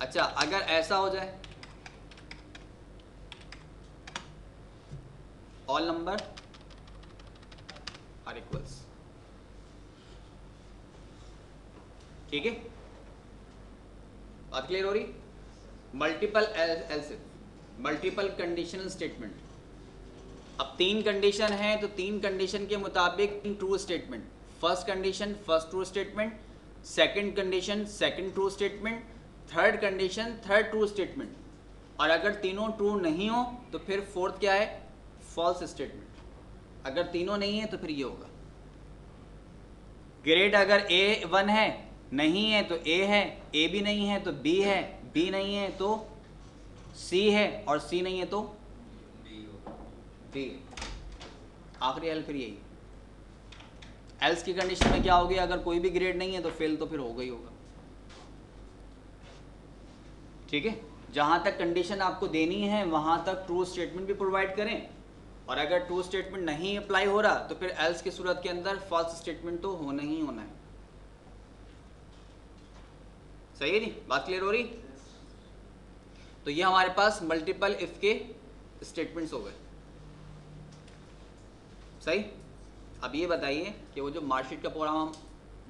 अच्छा, अगर ऐसा हो जाए ऑल नंबर आर इक्वल्स, ठीक है, बात क्लियर हो रही? Multiple else if, multiple conditional statement. अब तीन कंडीशन है तो तीन कंडीशन के मुताबिक true statement. First condition first true statement, second condition second true statement, third condition third true statement. और अगर तीनों ट्रू नहीं हो तो फिर फोर्थ क्या है? False statement. अगर तीनों नहीं है तो फिर ये होगा। ग्रेड अगर A1 है, नहीं है तो A है, A भी नहीं है तो B है, B नहीं है तो C है और C नहीं है तो D। आखिरी एल फिर यही। एल्स की कंडीशन में क्या होगी? अगर कोई भी ग्रेड नहीं है तो फेल तो फिर होगा ही होगा। ठीक है, जहां तक कंडीशन आपको देनी है वहां तक ट्रू स्टेटमेंट भी प्रोवाइड करें, और अगर ट्रू स्टेटमेंट नहीं अप्लाई हो रहा तो फिर एल्स की सूरत के अंदर फॉल्स स्टेटमेंट तो होना ही होना है। सही है नहीं? बात क्लियर हो रही? तो ये हमारे पास मल्टीपल इफ के स्टेटमेंट्स हो गए। सही। अब ये बताइए कि वो जो मार्कशीट का प्रोग्राम हम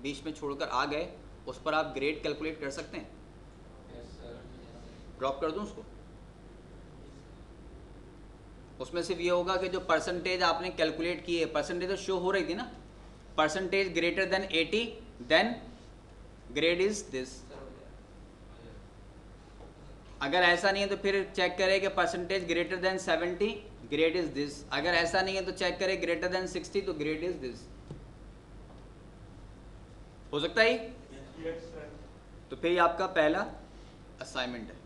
बीच में छोड़कर आ गए उस पर आप ग्रेड कैलकुलेट कर सकते हैं? ड्रॉप कर दूं उसको? उसमें सिर्फ ये होगा कि जो परसेंटेज आपने कैलकुलेट की है, परसेंटेज तो शो हो रही थी ना, percentage greater than 80 then grade is this. अगर ऐसा नहीं है तो फिर चेक करें कि percentage greater than 70, grade is this. अगर ऐसा नहीं है तो चेक करें ग्रेटर देन 60, तो ग्रेड इज दिस। हो सकता है? Yes sir. तो फिर ये आपका पहला असाइनमेंट है।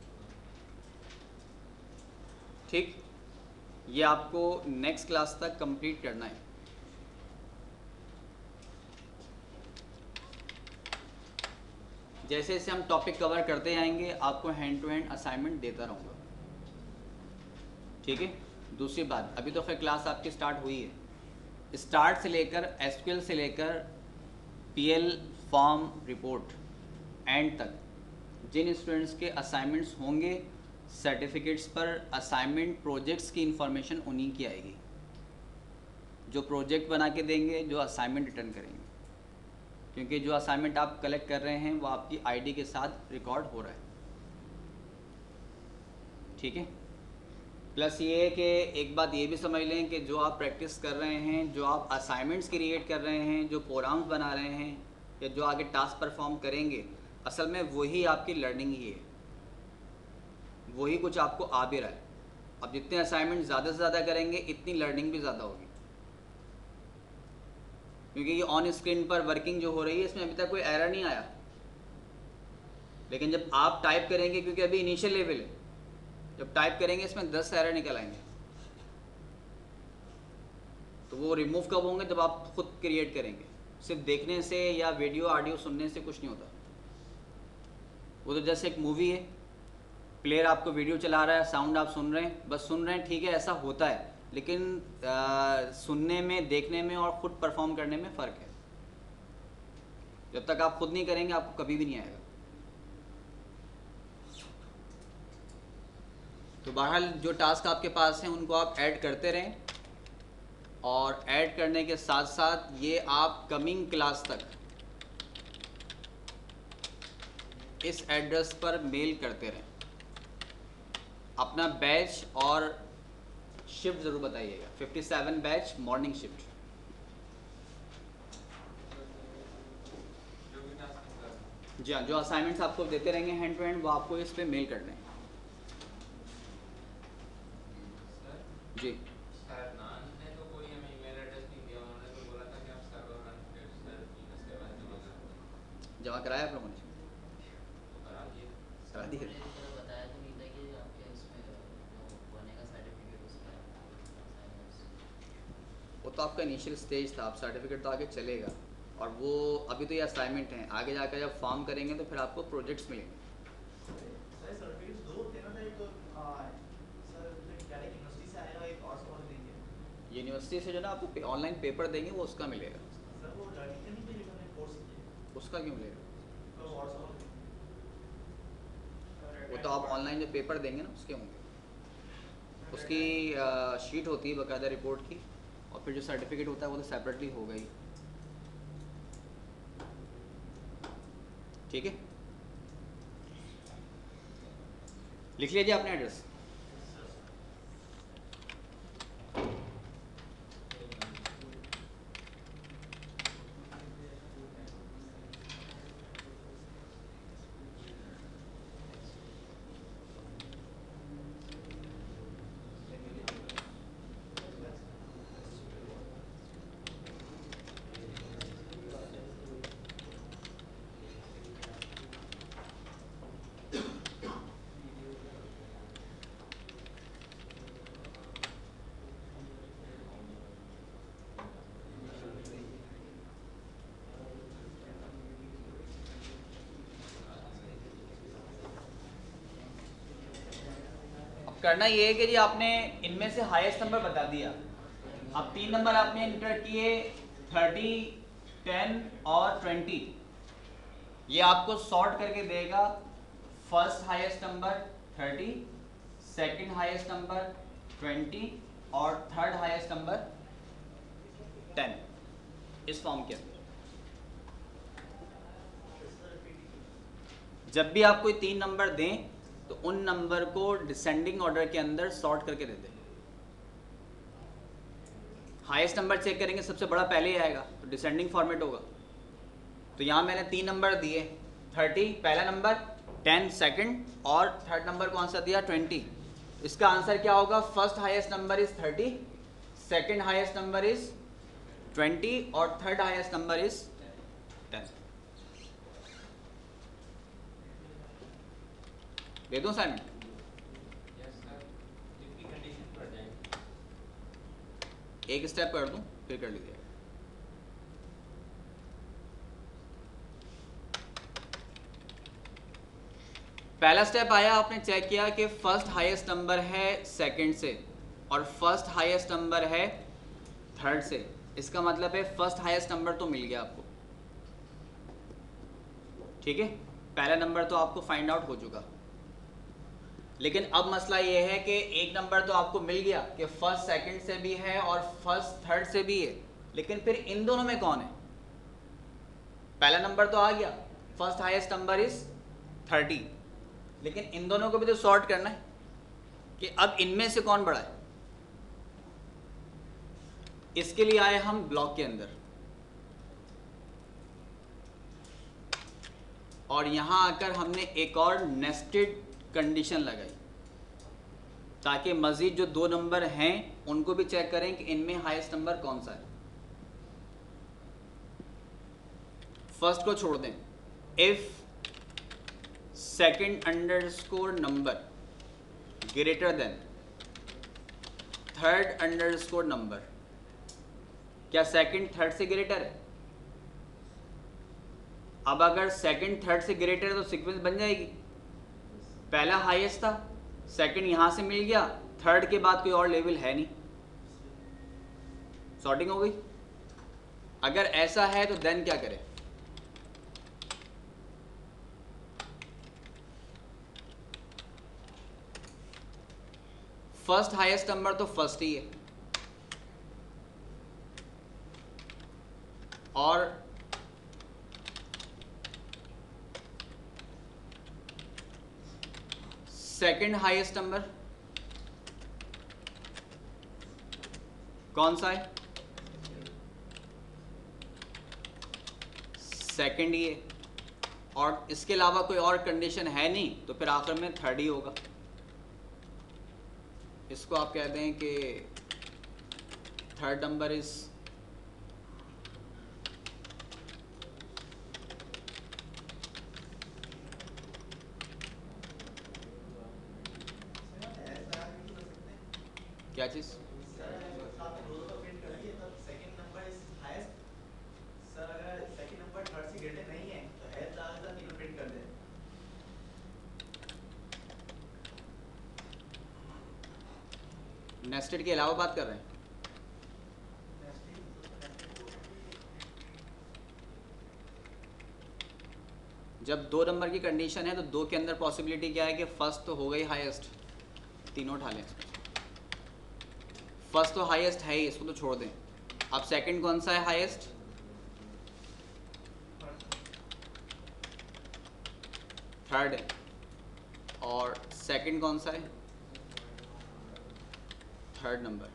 ठीक, ये आपको नेक्स्ट क्लास तक कंप्लीट करना है। जैसे जैसे हम टॉपिक कवर करते जाएंगे आपको हैंड टू हैंड असाइनमेंट देता रहूँगा। ठीक है। दूसरी बात, अभी तो फिर क्लास आपकी स्टार्ट हुई है। स्टार्ट से लेकर एसक्यूएल से लेकर पीएल फॉर्म रिपोर्ट एंड तक जिन स्टूडेंट्स के असाइनमेंट्स होंगे, सर्टिफिकेट्स पर असाइनमेंट प्रोजेक्ट्स की इंफॉर्मेशन उन्हीं की आएगी जो प्रोजेक्ट बना के देंगे, जो असाइनमेंट रिटर्न करेंगे। क्योंकि जो असाइनमेंट आप कलेक्ट कर रहे हैं वो आपकी आईडी के साथ रिकॉर्ड हो रहा है। ठीक है। प्लस ये है कि एक बात ये भी समझ लें कि जो आप प्रैक्टिस कर रहे हैं, जो आप असाइनमेंट्स क्रिएट कर रहे हैं, जो प्रोग्राम्स बना रहे हैं या जो आगे टास्क परफॉर्म करेंगे, असल में वही आपकी लर्निंग ही है, वही कुछ आपको आ भी रहा है। अब जितने असाइनमेंट ज़्यादा से ज़्यादा करेंगे इतनी लर्निंग भी ज़्यादा होगी। क्योंकि ये ऑन स्क्रीन पर वर्किंग जो हो रही है इसमें अभी तक कोई एरर नहीं आया, लेकिन जब आप टाइप करेंगे, क्योंकि अभी इनिशियल लेवल है, जब टाइप करेंगे इसमें 10 एरर निकल आएंगे। तो वो रिमूव कब होंगे? जब आप खुद क्रिएट करेंगे। सिर्फ देखने से या वीडियो ऑडियो सुनने से कुछ नहीं होता। वो तो जैसे एक मूवी है, प्लेयर आपको वीडियो चला रहा है, साउंड आप सुन रहे हैं, बस सुन रहे हैं, ठीक है, ऐसा होता है, लेकिन सुनने में, देखने में और खुद परफॉर्म करने में फ़र्क है। जब तक आप खुद नहीं करेंगे आपको कभी भी नहीं आएगा। तो बहरहाल जो टास्क आपके पास हैं उनको आप ऐड करते रहें, और ऐड करने के साथ साथ ये आप कमिंग क्लास तक इस एड्रेस पर मेल करते रहें। अपना बैच और शिफ्ट ज़रूर बताइएगा। 57 बैच मॉर्निंग शिफ्ट। जी हाँ, जो असाइनमेंट्स आपको देते रहेंगे हैंड टू हैंड वो आपको इस पे मेल करने हैं। जी सर नान ने तो कोई हमें ईमेल एड्रेस नहीं दिया, उन्होंने तो बोला था कि आप सर्वर रन सर उसके बाद जमा कराया आप लोगों ने? तो करा दिए। करा दिए। बताया तो नहीं था कि आपके इसमें बनेगा सर्टिफिकेट उसका। वो तो आपका इनिशियल स्टेज था, आप सर्टिफिकेट तो आगे चलेगा, और वो अभी तो ये असाइनमेंट हैं। आगे जाकर जब फॉर्म करेंगे तो फिर आपको प्रोजेक्ट्स मिलेंगे। सर सर्टिफिकेट दो होते हैं ना, एक सर क्या यूनिवर्सिटी से आएगा, एक और सवाल देंगे। यूनिवर्सिटी से जो ना आपको ऑनलाइन पेपर देंगे वो उसका मिलेगा। सर वो लड़की का नहीं मिलेगा, मैंने कोर्स किया, उसका क्यों मिलेगा? तो और सवाल वो तो आप ऑनलाइन जो पेपर देंगे ना उसके होंगे। उसकी शीट होती है बाकायदा रिपोर्ट की, और फिर जो सर्टिफिकेट होता है वो तो सेपरेटली होगा ही। ठीक है, लिख लीजिए अपना एड्रेस। करना ये है कि जी आपने इनमें से हाईएस्ट नंबर बता दिया। अब 3 नंबर आपने इंटर किए, 30, 10 और 20। ये आपको सॉर्ट करके देगा। First highest number 30, second highest number 20 और थर्ड हाईएस्ट नंबर 10 इस फॉर्म के अंदर। जब भी आप कोई 3 नंबर दें तो उन नंबर को डिसेंडिंग ऑर्डर के अंदर सॉर्ट करके दे दें। हाईएस्ट नंबर चेक करेंगे, सबसे बड़ा पहले ही आएगा, तो डिसेंडिंग फॉर्मेट होगा। तो यहाँ मैंने 3 नंबर दिए, 30 पहला नंबर, 10 सेकंड और थर्ड नंबर कौन सा दिया 20। इसका आंसर क्या होगा? First highest number is 30, second highest number is 20 और थर्ड हाईएस्ट नंबर इज 10। दे दूं असाइनमेंट? यस सर, जिनकी कंडीशन पर जाएंगे। एक स्टेप कर दूं फिर कर लीजिएगा। पहला स्टेप आया, आपने चेक किया कि फर्स्ट हाईएस्ट नंबर है सेकंड से और फर्स्ट हाईएस्ट नंबर है थर्ड से। इसका मतलब है फर्स्ट हाईएस्ट नंबर तो मिल गया आपको, ठीक है। पहला नंबर तो आपको फाइंड आउट हो चुका, लेकिन अब मसला ये है कि एक नंबर तो आपको मिल गया कि फर्स्ट सेकंड से भी है और फर्स्ट थर्ड से भी है, लेकिन फिर इन दोनों में कौन है? पहला नंबर तो आ गया, फर्स्ट हाईएस्ट नंबर इज 30, लेकिन इन दोनों को भी तो सॉर्ट करना है कि अब इनमें से कौन बड़ा है। इसके लिए आए हम ब्लॉक के अंदर और यहां आकर हमने एक और नेस्टेड कंडीशन लगाई ताकि मजीद जो दो नंबर हैं उनको भी चेक करें कि इनमें हाईएस्ट नंबर कौन सा है। फर्स्ट को छोड़ दें। If second underscore number greater then third underscore number, क्या सेकंड थर्ड से ग्रेटर है? अब अगर सेकंड थर्ड से ग्रेटर है तो सीक्वेंस बन जाएगी। पहला हाईएस्ट था, सेकंड यहां से मिल गया, थर्ड के बाद कोई और लेवल है नहीं, सॉर्टिंग हो गई। अगर ऐसा है तो देन क्या करें? फर्स्ट हाईएस्ट नंबर तो फर्स्ट ही है और सेकंड हाईएस्ट नंबर कौन सा है? सेकंड ही है और इसके अलावा कोई और कंडीशन है नहीं, तो फिर आखिर में थर्ड ही होगा। इसको आप कहते हैं कि थर्ड नंबर इज क्या चीज? नेस्टेड के अलावा बात कर रहे हैं? जब दो नंबर की कंडीशन है तो दो के अंदर पॉसिबिलिटी क्या है कि फर्स्ट तो हो गई हाईएस्ट, तीनों उठा लें। फर्स्ट तो हाईएस्ट है ही, इसको तो छोड़ दें। अब सेकंड कौन सा है हाईएस्ट? थर्ड है। और सेकंड कौन सा है? Third number.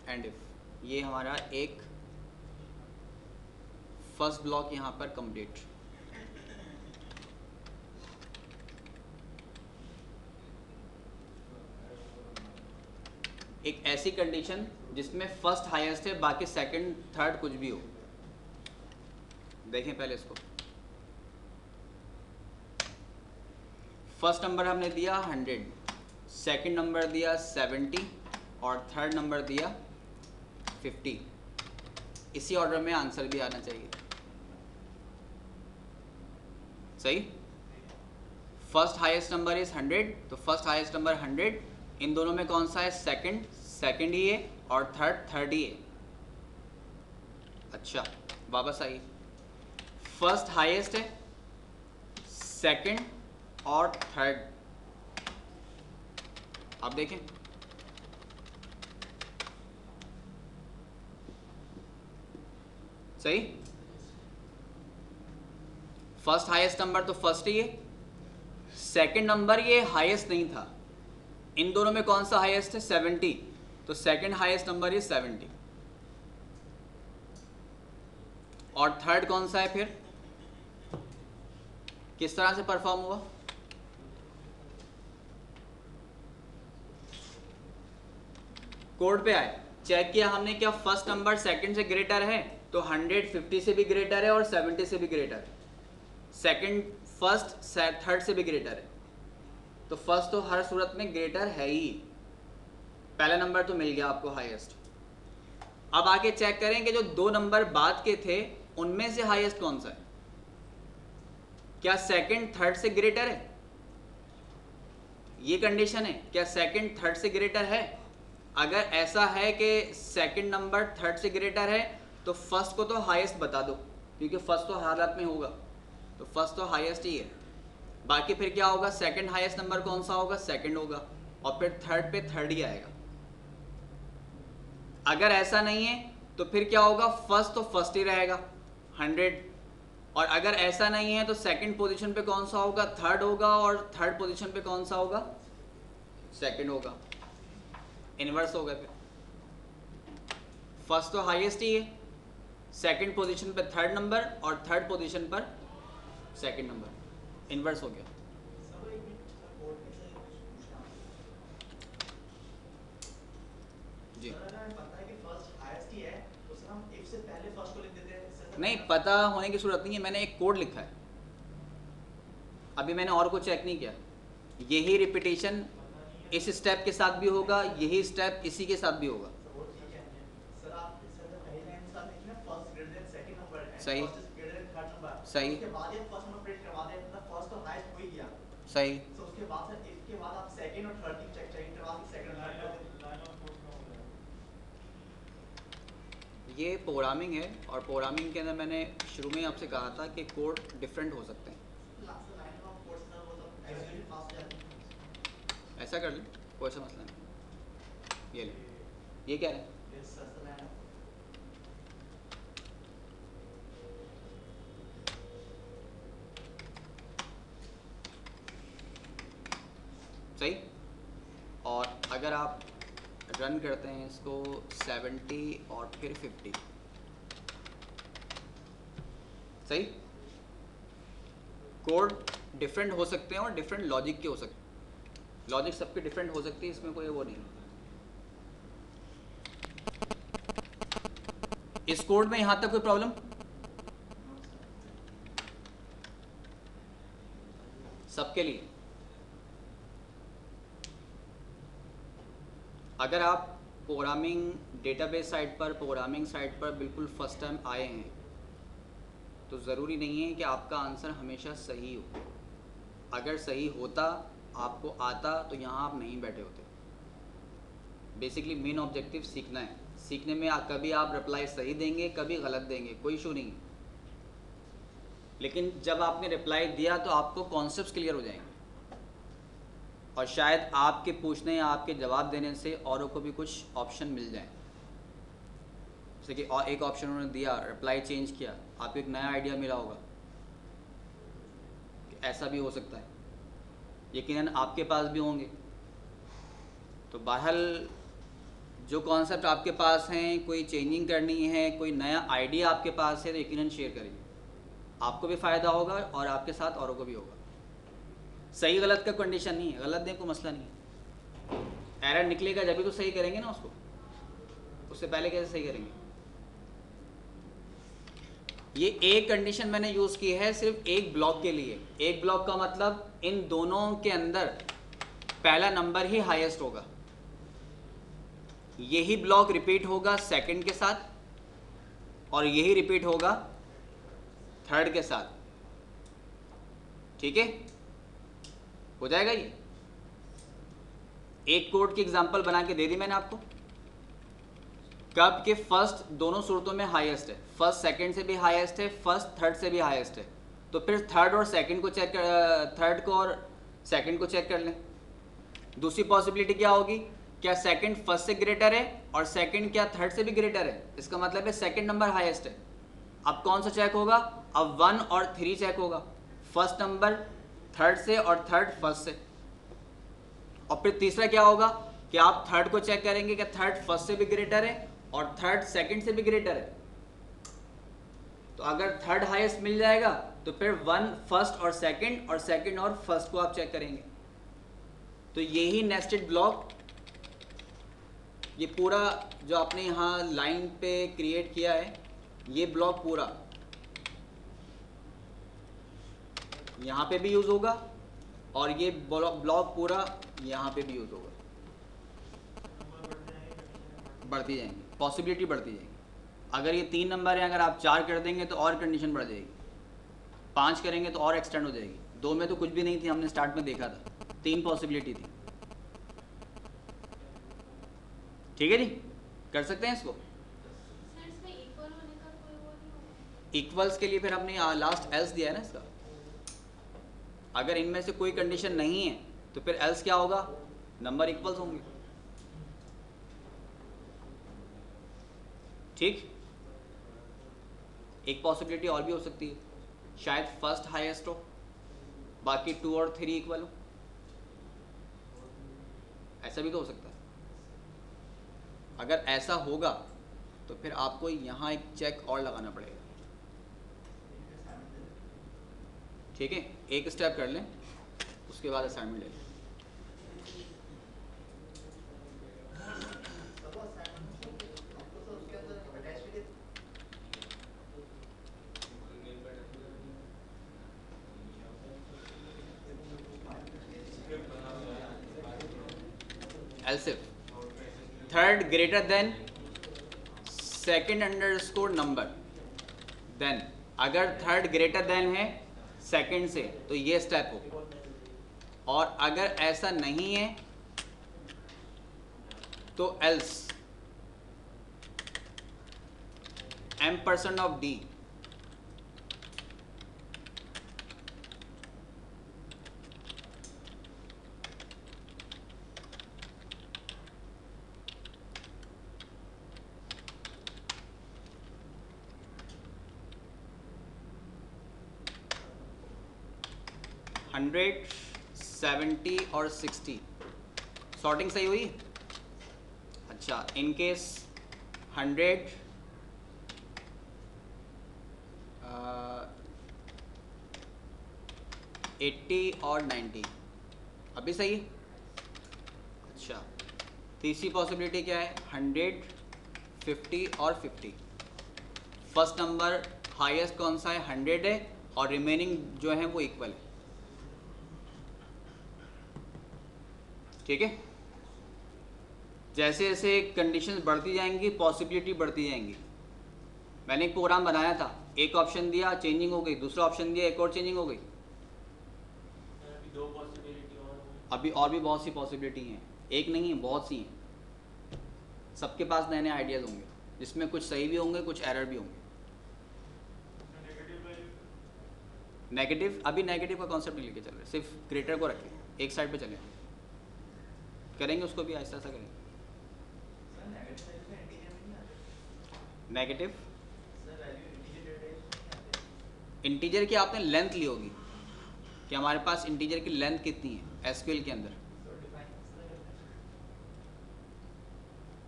एंड इफ ये हमारा एक फर्स्ट ब्लॉक यहां पर कंप्लीट। एक ऐसी कंडीशन जिसमें फर्स्ट हाईएस्ट है, बाकी सेकंड थर्ड कुछ भी हो। देखें पहले इसको। फर्स्ट नंबर हमने दिया 100, सेकंड नंबर दिया 70 और थर्ड नंबर दिया 50। इसी ऑर्डर में आंसर भी आना चाहिए, सही। फर्स्ट हाईएस्ट नंबर इज 100, तो फर्स्ट हाईएस्ट नंबर 100। इन दोनों में कौन सा है? सेकंड ही है और थर्ड ही है। अच्छा, वापस आइए। फर्स्ट हाईएस्ट है, सेकंड और थर्ड। आप देखें सही। फर्स्ट हाईएस्ट नंबर तो फर्स्ट ही है, सेकंड नंबर ये हाईएस्ट नहीं था। इन दोनों में कौन सा हाईएस्ट है? 70, तो सेकंड हाईएस्ट नंबर इज 70। और थर्ड कौन सा है? फिर किस तरह से परफॉर्म हुआ? कोड पे आए, चेक किया हमने, क्या फर्स्ट नंबर सेकंड से ग्रेटर है? तो 150 से भी ग्रेटर है और 70 से भी ग्रेटर है। सेकंड फर्स्ट थर्ड से भी ग्रेटर है, तो फर्स्ट तो हर सूरत में ग्रेटर है ही। पहला नंबर तो मिल गया आपको हाईएस्ट। अब आके चेक करें कि जो 2 नंबर बाद के थे उनमें से हाईएस्ट कौन सा है? क्या सेकंड थर्ड से ग्रेटर है? ये कंडीशन है, क्या सेकंड थर्ड से ग्रेटर है? अगर ऐसा है कि सेकंड नंबर थर्ड से ग्रेटर है तो फर्स्ट को तो हाईएस्ट बता दो, क्योंकि फर्स्ट तो हर हालत में होगा, तो फर्स्ट तो हाईएस्ट ही है। बाकी फिर क्या होगा? सेकंड हाईएस्ट नंबर कौन सा होगा? सेकंड होगा, और फिर थर्ड पे थर्ड ही आएगा। अगर ऐसा नहीं है तो फिर क्या होगा? फर्स्ट तो फर्स्ट ही रहेगा 100, और अगर ऐसा नहीं है तो सेकंड पोजीशन पे कौन सा होगा? थर्ड होगा, और थर्ड पोजीशन पे कौन सा होगा? सेकंड होगा। इनवर्स होगा, फिर फर्स्ट तो हाईएस्ट ही है, सेकंड पोजीशन पे थर्ड नंबर और थर्ड पोजीशन पर सेकंड नंबर, इनवर्स हो गया। सर एक मिनट, सर कोड में से कुछ पूछना है। जी सर अगर हमें पता है कि फर्स्ट हाईएस्ट ही है तो सर हम इफ से पहले फर्स्ट को लिख देते हैं सर। नहीं, पता होने की जरूरत नहीं है, मैंने एक कोड लिखा है, अभी मैंने और को चेक नहीं किया। यही रिपीटेशन इस स्टेप के साथ भी होगा, यही स्टेप इसी के साथ भी होगा। सर वो ठीक है। सर आप सर पहले लाइन से आप लिखना first greater than second number है, सही। First is greater than third number. सही। उसके बाद ये फर्स्ट नंबर प्रिंट करवा दें, मतलब फर्स्ट तो हाईएस्ट हो ही गया। सही। तो उसके बाद सर इफ के बाद आप सेकंड और थर्ड की चेक करवा के सेकंड और थर्ड ये प्रोग्रामिंग है, और प्रोग्रामिंग के अंदर मैंने शुरू में ही आपसे कहा था कि कोड डिफरेंट हो सकते हैं। Last line of course sir वो सब एक्चुअली फास्ट हो जाता है। ऐसा कर ले, कोई सा मसला नहीं। ये ले, ये क्या है? यस सर सर लाइन सही। और अगर आप रन करते हैं इसको 70 और फिर 50, सही। कोड डिफरेंट हो सकते हैं और डिफरेंट लॉजिक के हो सकते हैं, लॉजिक सबके डिफरेंट हो सकती है, इसमें कोई वो नहीं। इस कोड में यहां तक कोई प्रॉब्लम? सबके लिए। अगर आप प्रोग्रामिंग डेटाबेस साइट पर, प्रोग्रामिंग साइट पर बिल्कुल फर्स्ट टाइम आए हैं तो ज़रूरी नहीं है कि आपका आंसर हमेशा सही हो। अगर सही होता, आपको आता, तो यहाँ आप नहीं बैठे होते। बेसिकली मेन ऑब्जेक्टिव सीखना है। सीखने में कभी आप रिप्लाई सही देंगे, कभी गलत देंगे, कोई इशू नहीं। लेकिन जब आपने रिप्लाई दिया तो आपको कॉन्सेप्ट्स क्लियर हो जाएंगे, और शायद आपके पूछने या आपके जवाब देने से औरों को भी कुछ ऑप्शन मिल जाए। जैसे कि और एक ऑप्शन उन्होंने दिया, रिप्लाई चेंज किया, आपको एक नया आइडिया मिला होगा कि ऐसा भी हो सकता है, यकीनन आपके पास भी होंगे। तो बहरहाल जो कॉन्सेप्ट आपके पास हैं, कोई चेंजिंग करनी है, कोई नया आइडिया आपके पास है, तो यकीनन शेयर करिए, आपको भी फ़ायदा होगा और आपके साथ औरों को भी होगा। सही गलत का कंडीशन नहीं है, गलत दें कोई मसला नहीं है। एरर निकलेगा जब भी तो सही करेंगे ना उसको, उससे पहले कैसे सही करेंगे? ये एक कंडीशन मैंने यूज़ की है सिर्फ एक ब्लॉक के लिए। एक ब्लॉक का मतलब इन दोनों के अंदर पहला नंबर ही हाईएस्ट होगा। यही ब्लॉक रिपीट होगा सेकंड के साथ, और यही रिपीट होगा थर्ड के साथ। ठीक है, हो जाएगा ये। एक कोड की एग्जांपल बना के दे दी मैंने आपको, कब के फर्स्ट दोनों सूरतों में हाईएस्ट है, फर्स्ट सेकंड से भी हाईएस्ट है, फर्स्ट थर्ड से भी हाईएस्ट है। तो फिर थर्ड और सेकंड को चेक कर, थर्ड को और सेकंड को चेक कर लें। दूसरी पॉसिबिलिटी क्या होगी? क्या सेकंड फर्स्ट से ग्रेटर है और सेकंड क्या थर्ड से भी ग्रेटर है? इसका मतलब है सेकंड नंबर हाईएस्ट है। अब कौन सा चेक होगा? अब 1 और 3 चेक होगा, फर्स्ट नंबर थर्ड से और थर्ड फर्स्ट से। और फिर तीसरा क्या होगा कि आप थर्ड को चेक करेंगे कि थर्ड फर्स्ट से भी ग्रेटर है और थर्ड सेकंड से भी ग्रेटर है। तो अगर थर्ड हाईएस्ट मिल जाएगा तो फिर वन फर्स्ट और सेकंड और फर्स्ट को आप चेक करेंगे। तो यही नेस्टेड ब्लॉक, ये पूरा जो आपने यहाँ लाइन पे क्रिएट किया है, ये ब्लॉक पूरा यहाँ पे भी यूज होगा और ये ब्लॉक पूरा यहाँ पे भी यूज होगा। बढ़ती जाएंगी, पॉसिबिलिटी बढ़ती जाएगी। अगर ये 3 नंबर है, अगर आप 4 कर देंगे तो और कंडीशन बढ़ जाएगी, 5 करेंगे तो और एक्सटेंड हो जाएगी। 2 में तो कुछ भी नहीं थी, हमने स्टार्ट में देखा था, 3 पॉसिबिलिटी थी। ठीक है जी, कर सकते हैं इसको। इक्वल्स के लिए फिर आपने लास्ट एल्स दिया है ना इसका। अगर इनमें से कोई कंडीशन नहीं है तो फिर एल्स क्या होगा, नंबर इक्वल्स होंगे। ठीक, एक पॉसिबिलिटी और भी हो सकती है, शायद फर्स्ट हाईएस्ट हो, बाकी 2 और 3 इक्वल हो, ऐसा भी तो हो सकता है। अगर ऐसा होगा तो फिर आपको यहाँ एक चेक और लगाना पड़ेगा। ठीक है, एक स्टेप कर लें, उसके बाद असाइनमेंट ले लें। Elsif third greater than second underscore number, then अगर थर्ड ग्रेटर देन है सेकंड से तो ये स्टेप हो, और अगर ऐसा नहीं है तो else M% of D। Hundred 70 और 60 सॉर्टिंग सही हुई। अच्छा, इन केस 100 80 और 90 अभी सही है। अच्छा, तीसरी पॉसिबिलिटी क्या है, 100 50 और 50। फर्स्ट नंबर हाईएस्ट कौन सा है, 100 है, और रिमेनिंग जो है वो इक्वल है। ठीक है, जैसे जैसे कंडीशंस बढ़ती जाएंगी पॉसिबिलिटी बढ़ती जाएंगी। मैंने एक प्रोग्राम बनाया था, एक ऑप्शन दिया चेंजिंग हो गई, दूसरा ऑप्शन दिया एक और चेंजिंग हो गई। दो पॉसिबिलिटी और अभी और भी बहुत सी पॉसिबिलिटी हैं, एक नहीं है, बहुत सी हैं। सबके पास नए नए आइडियाज़ होंगे, जिसमें कुछ सही भी होंगे, कुछ एरर भी होंगे। नेगेटिव, अभी नेगेटिव का कॉन्सेप्ट नहीं लेके चल रहे, सिर्फ ग्रेटर को रखें, एक साइड पे चलें, करेंगे उसको भी ऐसा ऐसा करेंगे। नेगेटिव इंटीजर की आपने लेंथ ली होगी कि हमारे पास इंटीजर की लेंथ कितनी है एसक्यूएल के अंदर।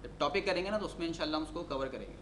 जब टॉपिक करेंगे ना तो उसमें इंशाल्लाह हम उसको कवर करेंगे।